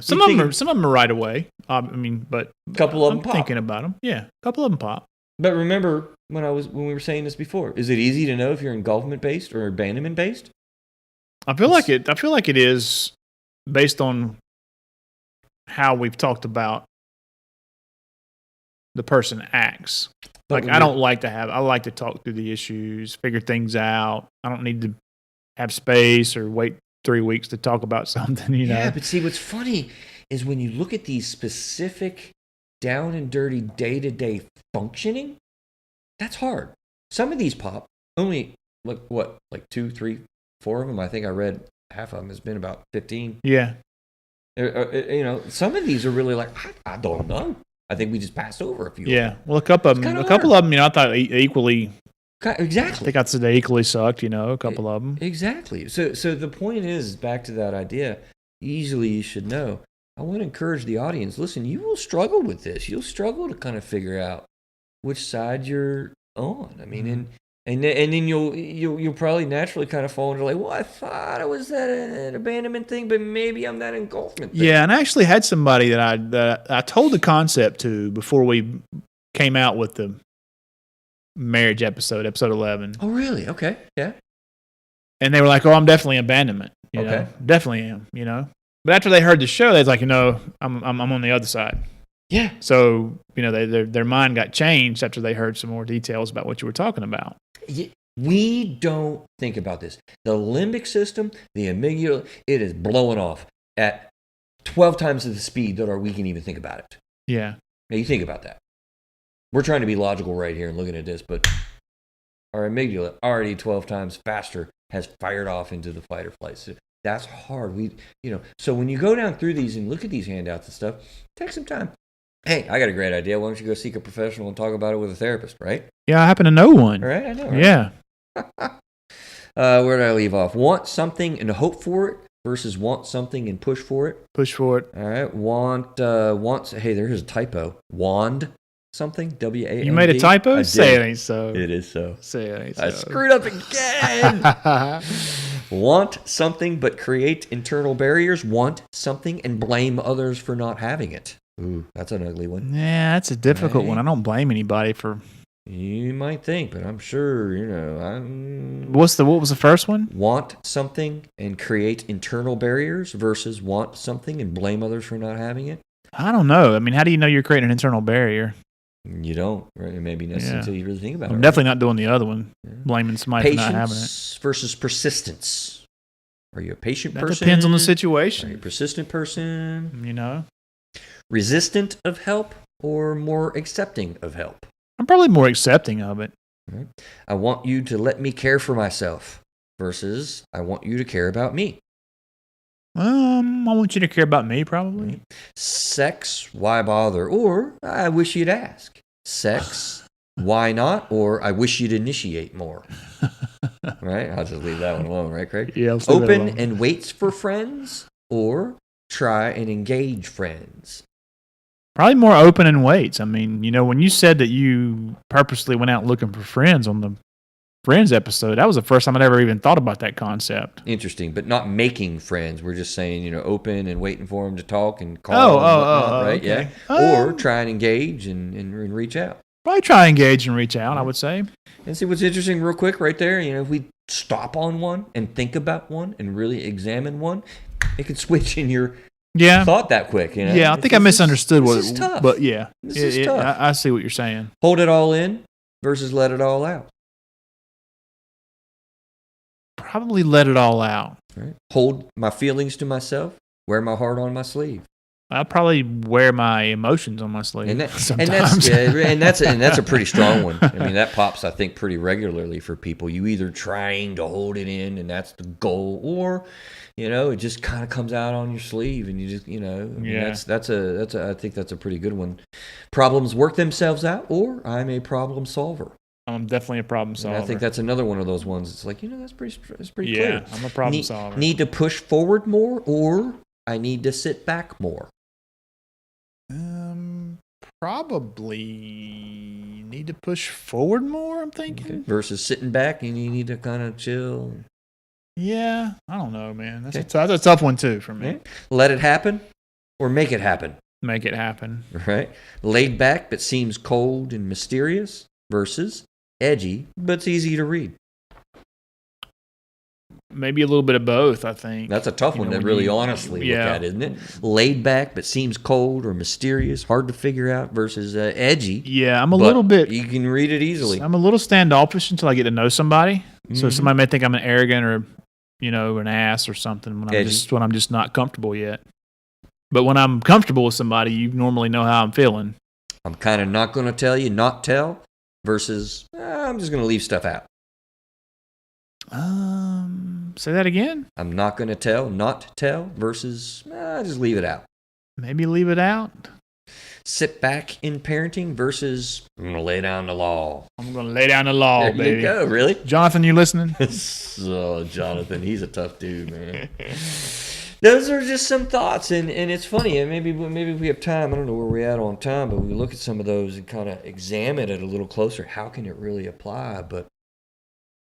Some of them are right away. But
a couple of them
pop. Thinking about them. Yeah, a couple of them pop.
But remember when we were saying this before, is it easy to know if you're engulfment based or abandonment based?
I feel like it is. Based on how we've talked about the person acts. I like to talk through the issues, figure things out. I don't need to have space or wait 3 weeks to talk about something,
Yeah, but see, what's funny is when you look at these specific down and dirty day-to-day functioning, that's hard. Some of these pop, only like 2, 3, 4 of them. I think I read half of them has been about 15.
Yeah.
Some of these are really like, I don't know. I think we just passed over a few.
Yeah. Well, a couple of them, I thought equally.
Exactly.
I think I'd say they equally sucked. A couple of them.
Exactly. So the point is, back to that idea. Easily, you should know. I want to encourage the audience. Listen, you will struggle with this. You'll struggle to kind of figure out which side you're on. I mean, and then you'll probably naturally kind of fall into like, well, I thought it was an abandonment thing, but maybe I'm that engulfment thing.
Yeah, and I actually had somebody that I told the concept to before we came out with the marriage episode 11.
Oh, really? Okay, yeah.
And they were like, "Oh, I'm definitely abandonment. Definitely am. But after they heard the show, they was like, I'm on the other side.
Yeah.
So their mind got changed after they heard some more details about what you were talking about.
We don't think about this. The limbic system, the amygdala, it is blowing off at 12 times the speed that we can even think about it.
Yeah.
Now you think about that. We're trying to be logical right here and looking at this, but our amygdala already 12 times faster has fired off into the fight or flight. So that's hard. So when you go down through these and look at these handouts and stuff, take some time. Hey, I got a great idea. Why don't you go seek a professional and talk about it with a therapist, right?
Yeah, I happen to know one.
Right, I know. Right?
Yeah.
Where did I leave off? Want something and hope for it versus want something and push for it.
Push for it.
All right. Want. Hey, there's a typo. Wand something. W-A-N-D.
You made a typo? Say it ain't so.
It is so.
Say it ain't so.
I screwed up again. Want something but create internal barriers. Want something and blame others for not having it. Ooh, that's an ugly one.
Yeah, that's a difficult one. I don't blame anybody for.
You might think, but I'm sure,
What was the first one?
Want something and create internal barriers versus want something and blame others for not having it?
I don't know. I mean, how do you know you're creating an internal barrier?
You don't, right? Maybe necessarily until you really think about it.
I'm definitely not doing the other one, blaming somebody for not having it.
Patience versus persistence. Are you a patient person?
That depends on the situation.
Are you a persistent person? Resistant of help or more accepting of help?
I'm probably more accepting of it.
Right. I want you to let me care for myself versus I want you to care about me.
I want you to care about me, probably.
Right. Sex, why bother? Or I wish you'd ask. Sex, why not? Or I wish you'd initiate more. Right? I'll just leave that one alone, right, Craig?
Yeah.
Open and waits for friends or try and engage friends.
Probably more open and waits. I mean, when you said that you purposely went out looking for friends on the Friends episode, that was the first time I'd ever even thought about that concept.
Interesting, but not making friends. We're just saying, open and waiting for them to talk and call and whatnot, right?
Okay.
Yeah. Or try and engage and reach out.
Probably try and engage and reach out, I would say.
And see what's interesting real quick right there. If we stop on one and think about one and really examine one, it could switch in your thought that quick.
Yeah, I think I misunderstood what it was.
Tough.
But yeah,
this is tough.
I see what you're saying.
Hold it all in versus let it all out.
Probably let it all out.
Right. Hold my feelings to myself. Wear my heart on my sleeve.
I probably wear my emotions on my sleeve.
And that's a pretty strong one. I mean, that pops, I think, pretty regularly for people. You either trying to hold it in, and that's the goal, or it just kind of comes out on your sleeve, and you just, I think that's a pretty good one. Problems work themselves out, or I'm a problem solver.
I'm definitely a problem solver.
And I think that's another one of those ones. It's like, that's pretty clear.
Yeah, I'm a problem solver.
Need to push forward more, or I need to sit back more.
Probably need to push forward more, I'm thinking. Okay.
Versus sitting back and you need to kind of chill.
Yeah, I don't know, man. That's a tough one, too, for me.
Okay. Let it happen or make it happen.
Make it happen.
Right. Laid back but seems cold and mysterious versus edgy but's easy to read.
Maybe a little bit of both, I think.
That's a tough one to really honestly look at, isn't it? Laid back but seems cold or mysterious, hard to figure out versus edgy.
Yeah, I'm a little bit...
You can read it easily.
I'm a little standoffish until I get to know somebody. Mm-hmm. So somebody may think I'm an arrogant or, an ass or something when I'm just not comfortable yet. But when I'm comfortable with somebody, you normally know how I'm feeling.
I'm kind of not going to tell you, not tell, versus I'm just going to leave stuff out.
Say that again?
I'm not going to tell, not tell, versus just leave it out.
Maybe leave it out.
Sit back in parenting versus I'm going to lay down the law.
I'm going to lay down the law,
There
baby.
you go, really?
Jonathan, you listening?
Oh, Jonathan, he's a tough dude, man. Those are just some thoughts, and it's funny. And maybe if we have time, I don't know where we're at on time, but we look at some of those and kind of examine it a little closer. How can it really apply? But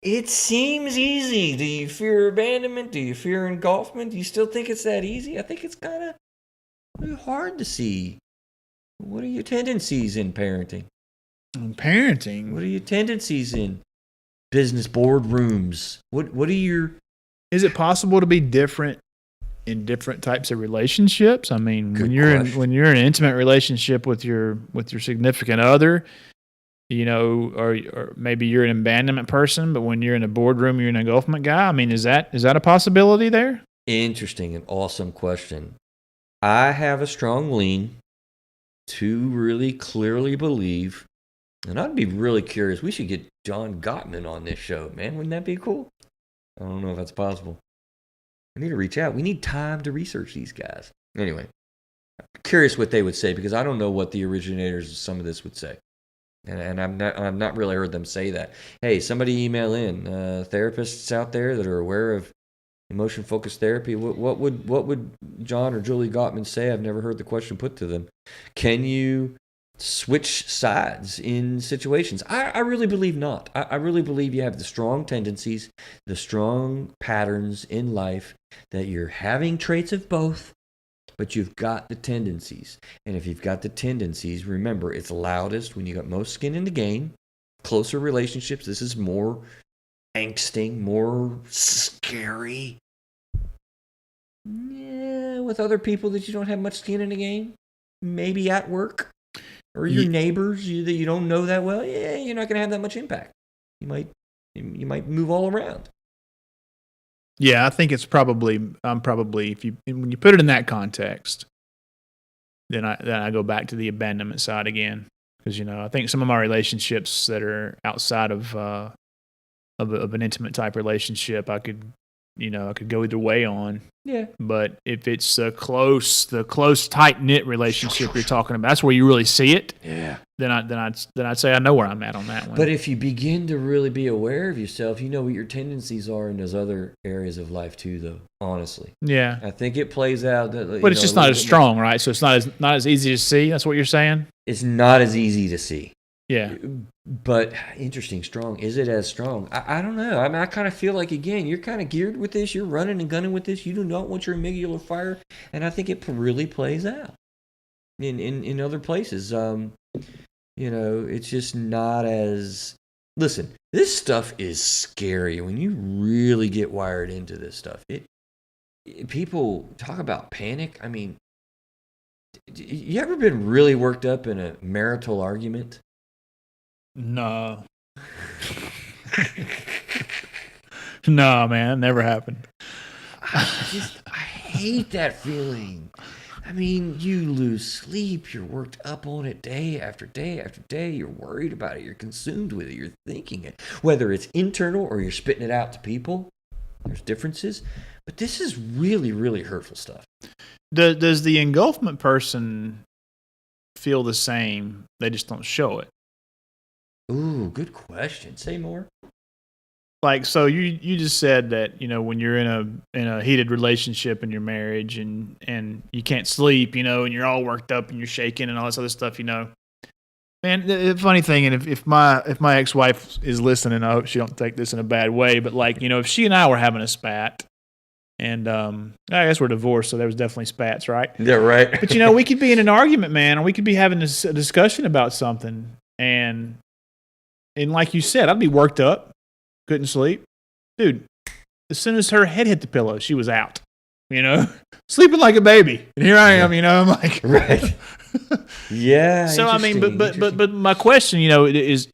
it seems easy. Do you fear abandonment? Do you fear engulfment? Do you still think it's that easy? I think it's kind of hard to see. What are your tendencies in parenting?
Parenting?
What are your tendencies in business boardrooms? What are your...
Is it possible to be different in different types of relationships? I mean, when you're in an intimate relationship with your significant other, or maybe you're an abandonment person, but when you're in a boardroom, you're an engulfment guy. I mean, is that a possibility there?
Interesting and awesome question. I have a strong lean to really clearly believe, and I'd be really curious. We should get John Gottman on this show, man. Wouldn't that be cool? I don't know if that's possible. I need to reach out. We need time to research these guys. Anyway, I'm curious what they would say, because I don't know what the originators of some of this would say. And I've not really heard them say that. Hey, somebody email in. Therapists out there that are aware of emotion-focused therapy, what would John or Julie Gottman say? I've never heard the question put to them. Can you switch sides in situations? I really believe not. I really believe you have the strong tendencies, the strong patterns in life, that you're having traits of both, but you've got the tendencies. And if you've got the tendencies, remember, it's loudest when you got most skin in the game, closer relationships. This is more angsting, more scary. Yeah, with other people that you don't have much skin in the game, maybe at work, or your neighbors that you don't know that well. Yeah, you're not going to have that much impact. You might move all around.
Yeah, I think it's probably when you put it in that context, then I go back to the abandonment side again, because I think some of my relationships that are outside of an intimate type relationship, I could go either way on. Yeah. But if it's the close tight knit relationship you're talking about, that's where you really see it. Yeah. Then I'd say I know where I'm at on that one.
But if you begin to really be aware of yourself, you know what your tendencies are in those other areas of life too, though. Honestly.
Yeah.
I think it plays out.
But it's just not as strong, right? So it's not as easy to see. That's what you're saying.
It's not as easy to see.
Yeah.
But interesting, strong. Is it as strong? I don't know. I mean, I kind of feel like, again, you're kind of geared with this. You're running and gunning with this. You do not want your amygdala fire. And I think it really plays out in other places. It's just not as... Listen, this stuff is scary. When you really get wired into this stuff, people talk about panic. I mean, you ever been really worked up in a marital argument?
No. No, man, never happened.
I hate that feeling. I mean, you lose sleep. You're worked up on it day after day after day. You're worried about it. You're consumed with it. You're thinking it. Whether it's internal or you're spitting it out to people, there's differences. But this is really, really hurtful stuff.
Does the engulfment person feel the same? They just don't show it.
Ooh, good question. Say more.
Like, so you just said that, when you're in a heated relationship in your marriage and you can't sleep, and you're all worked up and you're shaking and all this other stuff, Man, the funny thing, and if my ex-wife is listening, I hope she don't take this in a bad way, but if she and I were having a spat, and I guess we're divorced, so there was definitely spats, right?
Yeah, right.
But we could be in an argument, man, or we could be having a discussion about something, and like you said, I'd be worked up, couldn't sleep. Dude, as soon as her head hit the pillow, she was out, sleeping like a baby. And here I am, I'm like... Right.
Yeah.
So, I mean, but my question, is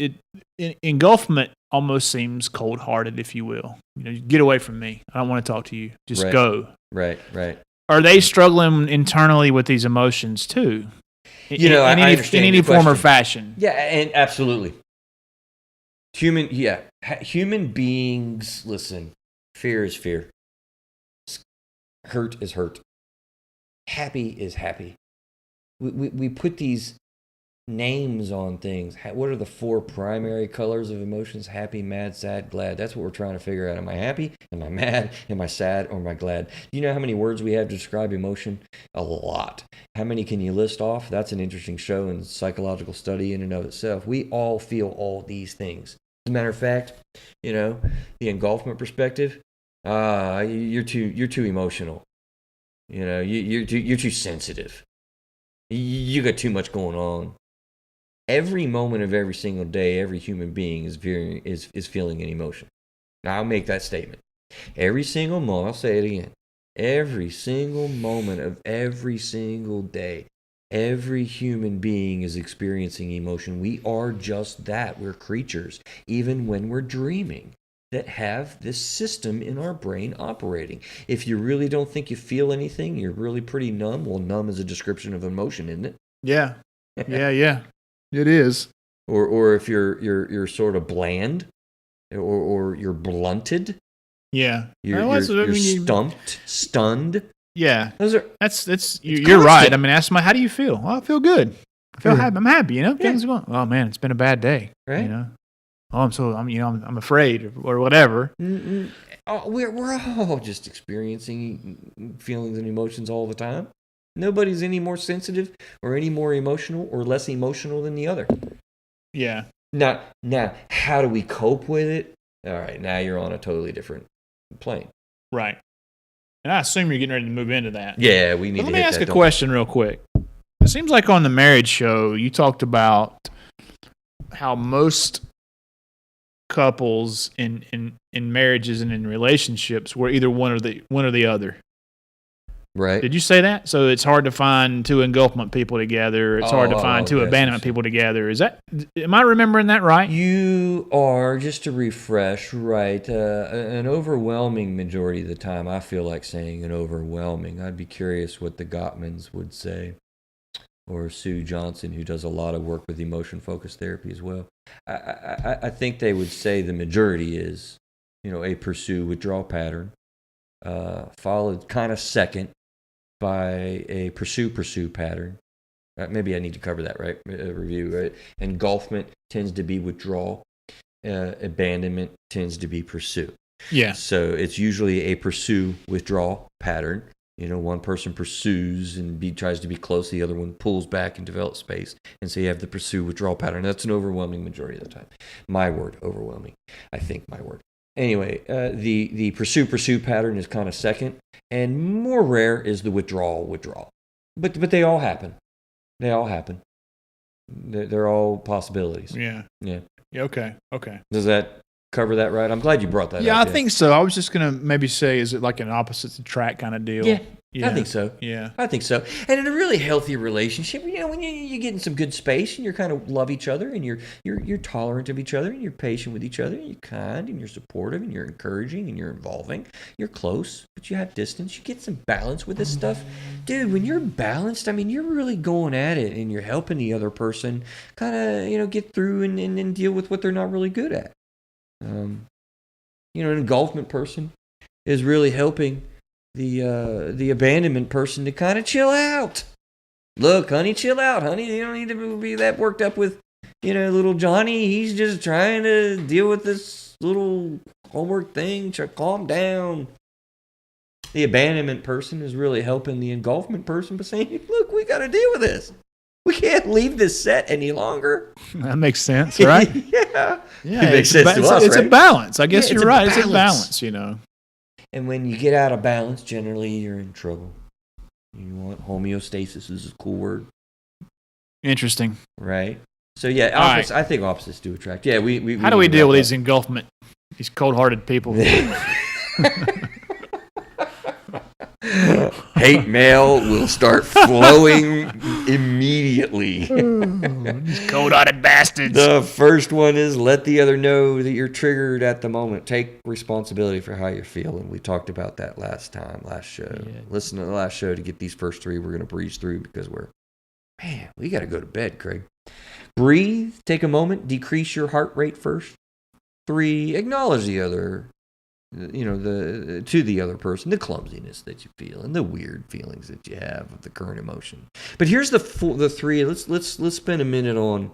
engulfment almost seems cold-hearted, if you will. Get away from me. I don't want to talk to you. Just go.
Right.
Are they struggling internally with these emotions, too? In any form or fashion?
Yeah, and absolutely. Human beings, listen, Fear is fear. Hurt is hurt. Happy is happy. We put these names on things. What are the 4 primary colors of emotions? Happy, mad, sad, glad. That's what we're trying to figure out. Am I happy? Am I mad? Am I sad? Or am I glad? Do you know how many words we have to describe emotion? A lot. How many can you list off? That's an interesting show and psychological study in and of itself. We all feel all these things. As a matter of fact, the engulfment perspective, you're too emotional. You're too sensitive. You got too much going on. Every moment of every single day, every human being is feeling an emotion. Now, I'll make that statement. Every single moment, I'll say it again. Every single moment of every single day, every human being is experiencing emotion. We are just that. We're creatures, even when we're dreaming, that have this system in our brain operating. If you really don't think you feel anything, you're really pretty numb. Well, numb is a description of emotion, isn't it?
Yeah. Yeah. It is.
Or if you're sort of bland, or you're blunted.
Yeah.
You're stunned.
Yeah.
It's
you're right. I mean, ask how do you feel? Oh, I feel good. I feel happy. I'm happy, Things are going. Oh man, it's been a bad day.
Right.
Oh, I'm afraid or whatever.
Oh, we're all just experiencing feelings and emotions all the time. Nobody's any more sensitive or any more emotional or less emotional than the other.
Yeah.
Now, how do we cope with it? All right, now you're on a totally different plane.
Right. And I assume you're getting ready to move into that.
Yeah, we need to.
Let me ask a question real quick. It seems like on the marriage show, you talked about how most couples in marriages and in relationships were either one or the other.
Right.
Did you say that? So it's hard to find 2 engulfment people together. It's hard to find 2 abandonment people together. Am I remembering that right?
You are, just to refresh, right. An overwhelming majority of the time, I feel like saying an overwhelming. I'd be curious what the Gottmans would say, or Sue Johnson, who does a lot of work with emotion-focused therapy as well. I think they would say the majority is, a pursue-withdraw pattern, followed kind of second by a pursue pattern. Maybe I need to cover that, right? Review, right? Engulfment tends to be withdrawal. Abandonment tends to be pursue.
Yeah.
So it's usually a pursue-withdraw pattern. One person pursues and tries to be close. The other one pulls back and develops space. And so you have the pursue-withdrawal pattern. That's an overwhelming majority of the time. My word, overwhelming. I think my word. Anyway, the pursue pattern is kind of second, and more rare is the withdrawal. But they all happen. They're all possibilities.
Yeah.
Yeah.
Okay.
Does that cover that right? I'm glad you brought that up.
Yeah, I think so. I was just going to maybe say, is it like an opposites attract kind of deal?
Yeah. I think so.
Yeah.
I think so. And in a really healthy relationship, when you get in some good space and you kind of love each other and you're tolerant of each other and you're patient with each other and you're kind and you're supportive and you're encouraging and you're involving, you're close, but you have distance. You get some balance with this stuff. Dude, when you're balanced, you're really going at it and you're helping the other person kind of, get through and deal with what they're not really good at. An engulfment person is really helping the abandonment person to kind of chill out. Look, honey, chill out, honey. You don't need to be that worked up with, little Johnny. He's just trying to deal with this little homework thing. Calm down. The abandonment person is really helping the engulfment person by saying, look, we got to deal with this. We can't leave this set any longer.
That makes sense, right?
Yeah.
It
makes sense to us,
it's
right?
a balance. I guess you're right. It's a balance,
And when you get out of balance, generally you're in trouble. You want homeostasis is a cool word.
Interesting.
Right? So yeah, I think opposites do attract. Yeah, we
How do we deal with these engulfment, these cold-hearted people?
Hate mail will start flowing immediately.
These cold-hearted bastards.
The first one is let the other know that you're triggered at the moment. Take responsibility for how you're feeling. We talked about that last show. Yeah. Listen to the last show to get these first 3. We're going to breeze through because we got to go to bed, Craig. Breathe. Take a moment. Decrease your heart rate first. 3, acknowledge the other. to the other person, the clumsiness that you feel and the weird feelings that you have of the current emotion. But here's the three. Let's spend a minute on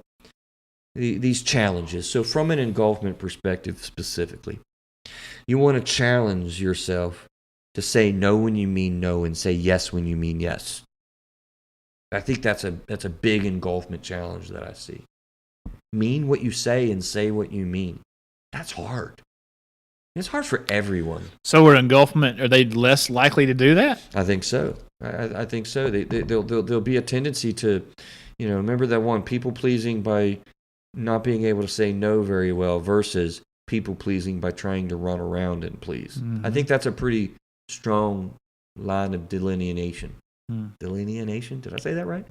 these challenges. So from an engulfment perspective specifically, you want to challenge yourself to say no when you mean no and say yes when you mean yes. I think that's a big engulfment challenge that I see. Mean what you say and say what you mean. That's hard. It's hard for everyone.
So are engulfment, are they less likely to do that?
I think so. I think so. There'll be a tendency to, remember that one, people pleasing by not being able to say no very well versus people pleasing by trying to run around and please. Mm-hmm. I think that's a pretty strong line of delineation. Delineation? Did I say that right?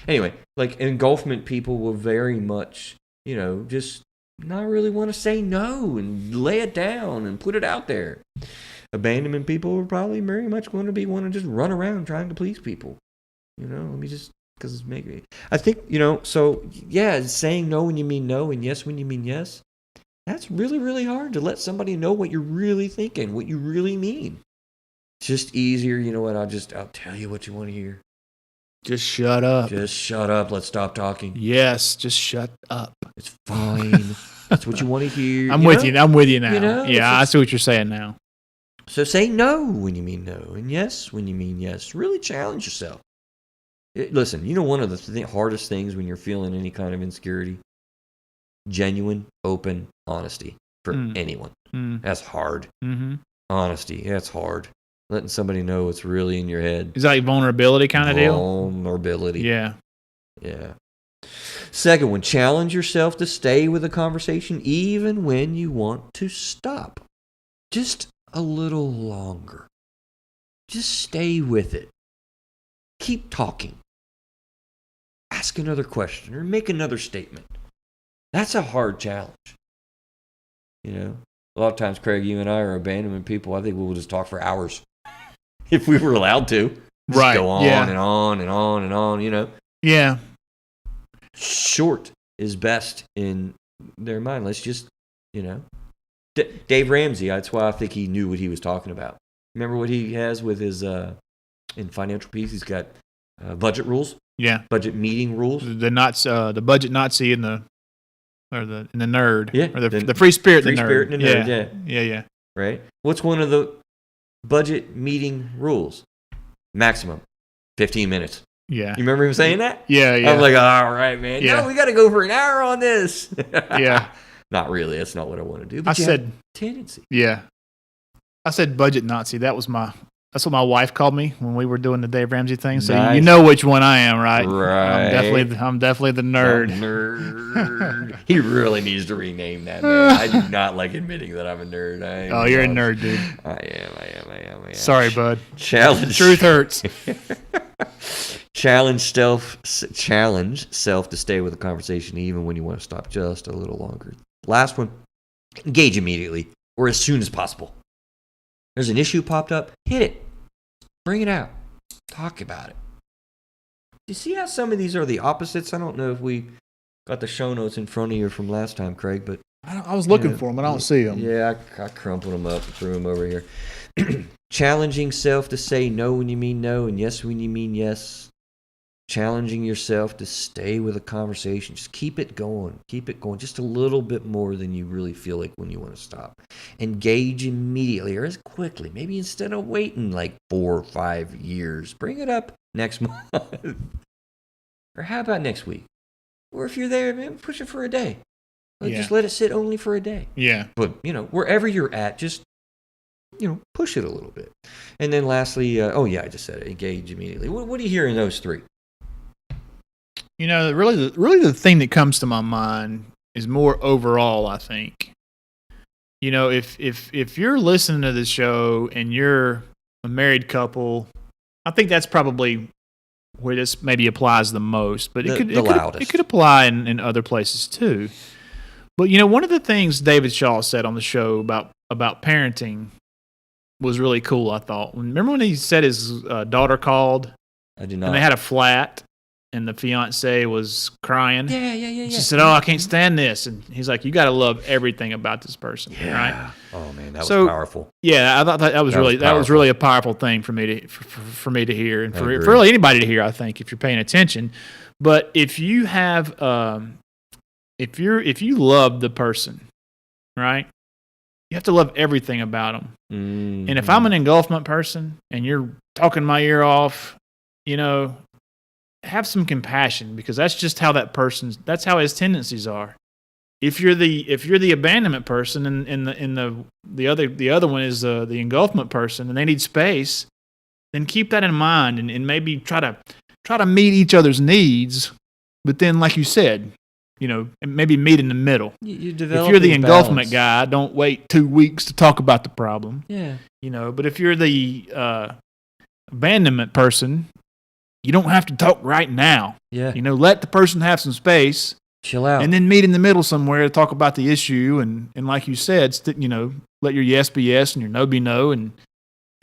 Anyway, like engulfment people will very much, just not really want to say no and lay it down and put it out there. Abandonment people are probably very much going to want to just run around trying to please people. Let me just, because it's making, I think, so yeah, saying no when you mean no and yes when you mean yes, that's really, really hard to let somebody know what you're really thinking, what you really mean. It's just easier, I'll tell you what you want to hear.
Just shut up.
Just shut up. Let's stop talking.
Yes, just shut up.
It's fine. That's what you want to hear.
I'm with you now. Yeah, I see what you're saying now.
So say no when you mean no, and yes when you mean yes. Really challenge yourself. Listen, one of the hardest things when you're feeling any kind of insecurity? Genuine, open honesty for anyone. That's hard. Mm-hmm. Honesty, that's hard. Letting somebody know what's really in your head.
Is that like vulnerability kind of deal?
Vulnerability.
Yeah.
Yeah. Second one, challenge yourself to stay with a conversation even when you want to stop. Just a little longer. Just stay with it. Keep talking. Ask another question or make another statement. That's a hard challenge. A lot of times, Craig, you and I are abandonment people. I think we will just talk for hours. If we were allowed to. Just
right.
Go on and on and on and on,
Yeah.
Short is best in their mind. Let's just, Dave Ramsey, that's why I think he knew what he was talking about. Remember what he has with his, in Financial Peace, he's got budget rules.
Yeah.
Budget meeting rules.
The budget Nazi and the nerd.
Yeah.
Or the free spirit and the nerd.
Free spirit and the nerd,
Yeah.
Right? What's one of the budget meeting rules? Maximum 15 minutes.
Yeah.
You remember him saying that?
Yeah.
I'm like, all right, man.
Yeah.
No, we got to go for an hour on this.
Yeah.
Not really. That's not what I want to do.
But I said
tendency.
Yeah. I said budget Nazi. That's what my wife called me when we were doing the Dave Ramsey thing. So
nice.
You know which one I am, right?
Right.
I'm definitely the nerd.
The nerd. He really needs to rename that, man. I do not like admitting that I'm a nerd.
You're a nerd, dude.
I am.
Sorry, bud.
Challenge.
Truth hurts.
Challenge self to stay with the conversation even when you want to stop just a little longer. Last one, engage immediately or as soon as possible. There's an issue popped up, hit it. Bring it out. Talk about it. You see how some of these are the opposites? I don't know if we got the show notes in front of you from last time, Craig, but
I was looking for them, but I don't see them.
Yeah, I crumpled them up and threw them over here. Challenging self to say no when you mean no and yes when you mean yes. Challenging yourself to stay with a conversation. Just keep it going. Keep it going just a little bit more than you really feel like when you want to stop. Engage immediately or as quickly. Maybe instead of waiting like 4 or 5 years, bring it up next month. Or how about next week? Or if you're there, man, push it for a day. Just let it sit only for a day.
Yeah.
But, wherever you're at, just, push it a little bit. And then lastly, I just said it, engage immediately. What do you hear in those three?
Really the thing that comes to my mind is more overall, I think. If you're listening to this show and you're a married couple, I think that's probably where this maybe applies the most. But it could apply in other places too. But one of the things David Shaw said on the show about parenting was really cool, I thought. Remember when he said his daughter called?
I do not.
And they had a flat. and the fiance was crying.
Yeah.
She said, "Oh, I can't stand this," and he's like, "You got to love everything about this person, right?"
Oh man, that was powerful.
Yeah, I thought that was really a powerful thing for me to hear, and for really anybody to hear. I think if you're paying attention, but if you have if you love the person, right, you have to love everything about them.
Mm-hmm.
And if I'm an engulfment person and you're talking my ear off, have some compassion, because that's just how that's how his tendencies are. If you're the abandonment person and the other one is the engulfment person and they need space, then keep that in mind and maybe try to meet each other's needs. But then, like you said, maybe meet in the middle.
If
you're the engulfment guy, don't wait 2 weeks to talk about the problem.
Yeah.
But if you're the abandonment person, you don't have to talk right now.
Yeah.
Let the person have some space.
Chill out.
And then meet in the middle somewhere to talk about the issue. And like you said, let your yes be yes and your no be no, and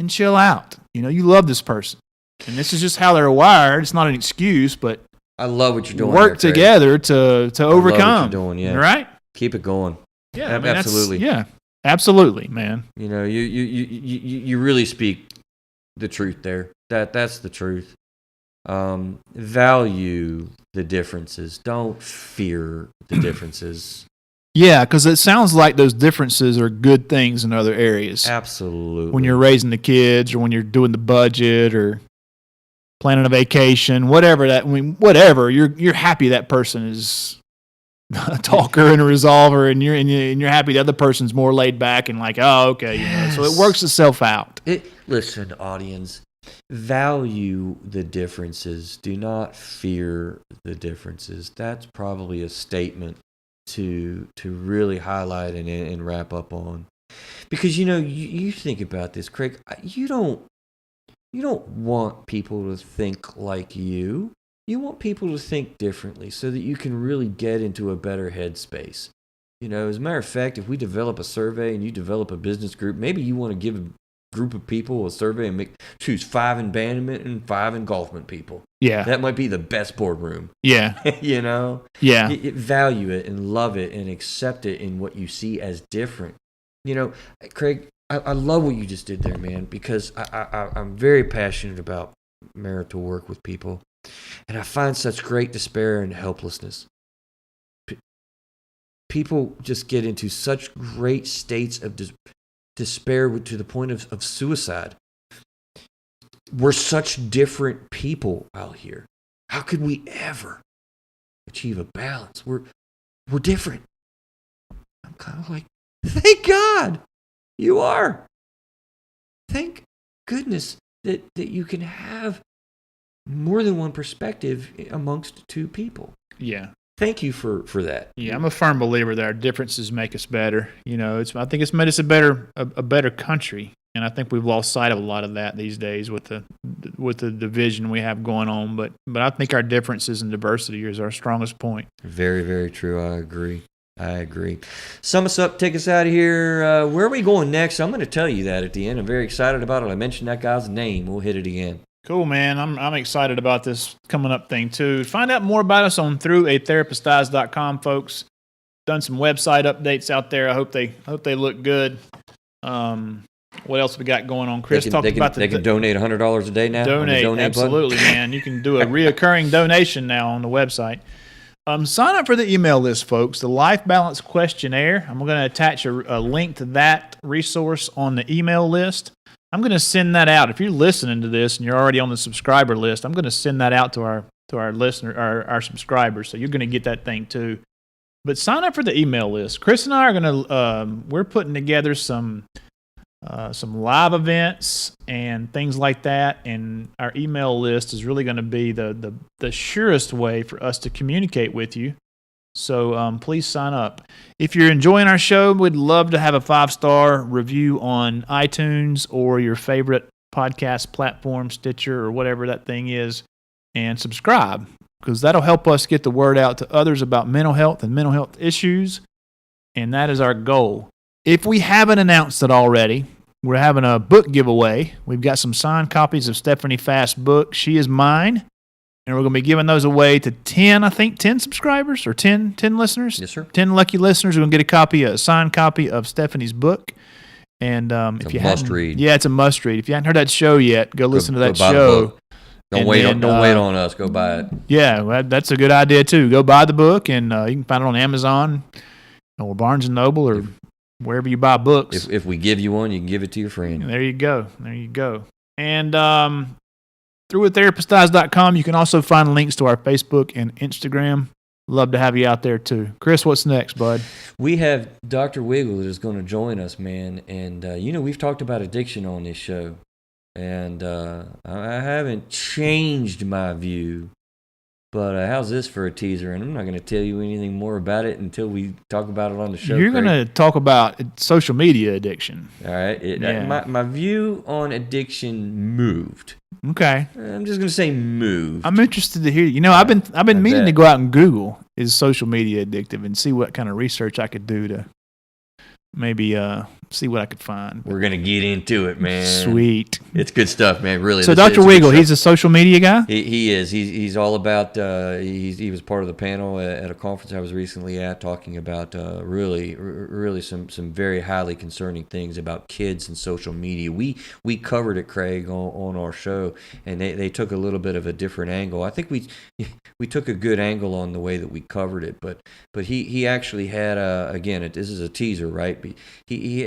chill out. You love this person. And this is just how they're wired. It's not an excuse, but
I love what you're doing.
Work together to overcome.
I love what you're doing, yeah.
Right?
Keep it going.
Yeah,
absolutely.
Yeah, absolutely, man.
You really speak the truth there. That's the truth. Value the differences. Don't fear the differences.
Yeah, because it sounds like those differences are good things in other areas.
Absolutely.
When you're raising the kids, or when you're doing the budget, or planning a vacation, whatever. You're happy that person is a talker and a resolver, and you're happy the other person's more laid back and like, oh, okay, so it works itself out.
Listen, audience, value the differences. Do not fear the differences. That's probably a statement to really highlight and wrap up on, because you think about this, Craig. You don't want people to think like you. You want people to think differently so that you can really get into a better headspace. As a matter of fact, if we develop a survey and you develop a business group, maybe you want to give a group of people a survey and choose 5 abandonment and 5 engulfment people.
Yeah.
That might be the best boardroom.
Yeah.
Yeah. Value it and love it and accept it in what you see as different. Craig, I love what you just did there, man, because I'm very passionate about marital work with people, and I find such great despair and helplessness. People just get into such great states of despair to the point of suicide. We're such different people out here. How could we ever achieve a balance? We're different. I'm kind of like, thank God you are. Thank goodness that you can have more than one perspective amongst 2 people.
Yeah.
Thank you for that.
Yeah, I'm a firm believer that our differences make us better. I think it's made us a better country, and I think we've lost sight of a lot of that these days with the division we have going on. But I think our differences and diversity is our strongest point.
Very, very true. I agree. Sum us up. Take us out of here. Where are we going next? I'm going to tell you that at the end. I'm very excited about it. I mentioned that guy's name. We'll hit it again.
Cool, man. I'm excited about this coming up thing, too. Find out more about us on throughatherapistdies.com, folks. Done some website updates out there. I hope they look good. What else we got going on? Chris talked about
they can donate $100 a day now.
Donate absolutely, man. You can do a reoccurring donation now on the website. Sign up for the email list, folks. The Life Balance Questionnaire. I'm going to attach a link to that resource on the email list. I'm going to send that out. If you're listening to this and you're already on the subscriber list, I'm going to send that out to our listener, our subscribers. So you're going to get that thing too. But sign up for the email list. Chris and I are going to we're putting together some live events and things like that, and our email list is really going to be the surest way for us to communicate with you. So please sign up. If you're enjoying our show, we'd love to have a 5-star review on iTunes or your favorite podcast platform, Stitcher or whatever that thing is, and subscribe, because that'll help us get the word out to others about mental health and mental health issues, and that is our goal. If we haven't announced it already, we're having a book giveaway. We've got some signed copies of Stephanie Fast's book, She Is Mine. And we're going to be giving those away to 10 subscribers or 10 listeners.
Yes, sir.
10 lucky listeners are going to get a signed copy of Stephanie's book. And if you
must read.
Yeah, it's a must read. If you hadn't heard that show yet, go listen to that
buy the
show.
book. Don't wait on us. Go buy it.
Yeah, well, that's a good idea too. Go buy the book, and you can find it on Amazon or Barnes and Noble or wherever you buy books.
If we give you one, you can give it to your friend.
There you go. And through therapisteyes.com, you can also find links to our Facebook and Instagram. Love to have you out there too. Chris, what's next, bud?
We have Dr. Wiggle that is going to join us, man. And, we've talked about addiction on this show. And I haven't changed my view. But how's this for a teaser? And I'm not going to tell you anything more about it until we talk about it on the show.
You're going to talk about social media addiction.
All right. My view on addiction moved.
Okay.
I'm just going to say moved.
I'm interested to hear. I've been meaning to go out and Google is social media addictive and see what kind of research I could do to maybe see what I could find.
We're going to get into it, man.
Sweet.
It's good stuff, man. Really.
So Dr. Wiggle, he's a social media guy?
He is. He's all about, he was part of the panel at a conference I was recently at talking about really some very highly concerning things about kids and social media. We covered it, Craig, on our show, and they took a little bit of a different angle. I think we took a good angle on the way that we covered it, but he actually had, again, this is a teaser, right?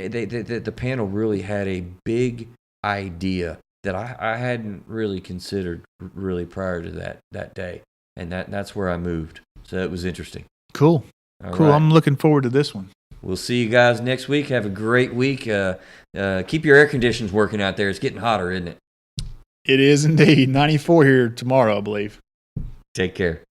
The panel really had a big idea that I hadn't really considered really prior to that day, and that's where I moved. So that was interesting.
Cool.
All
cool.
Right.
I'm looking forward to this one.
We'll see you guys next week. Have a great week. Keep your air conditioners working out there. It's getting hotter, isn't it?
It is indeed. 94 here tomorrow, I believe.
Take care.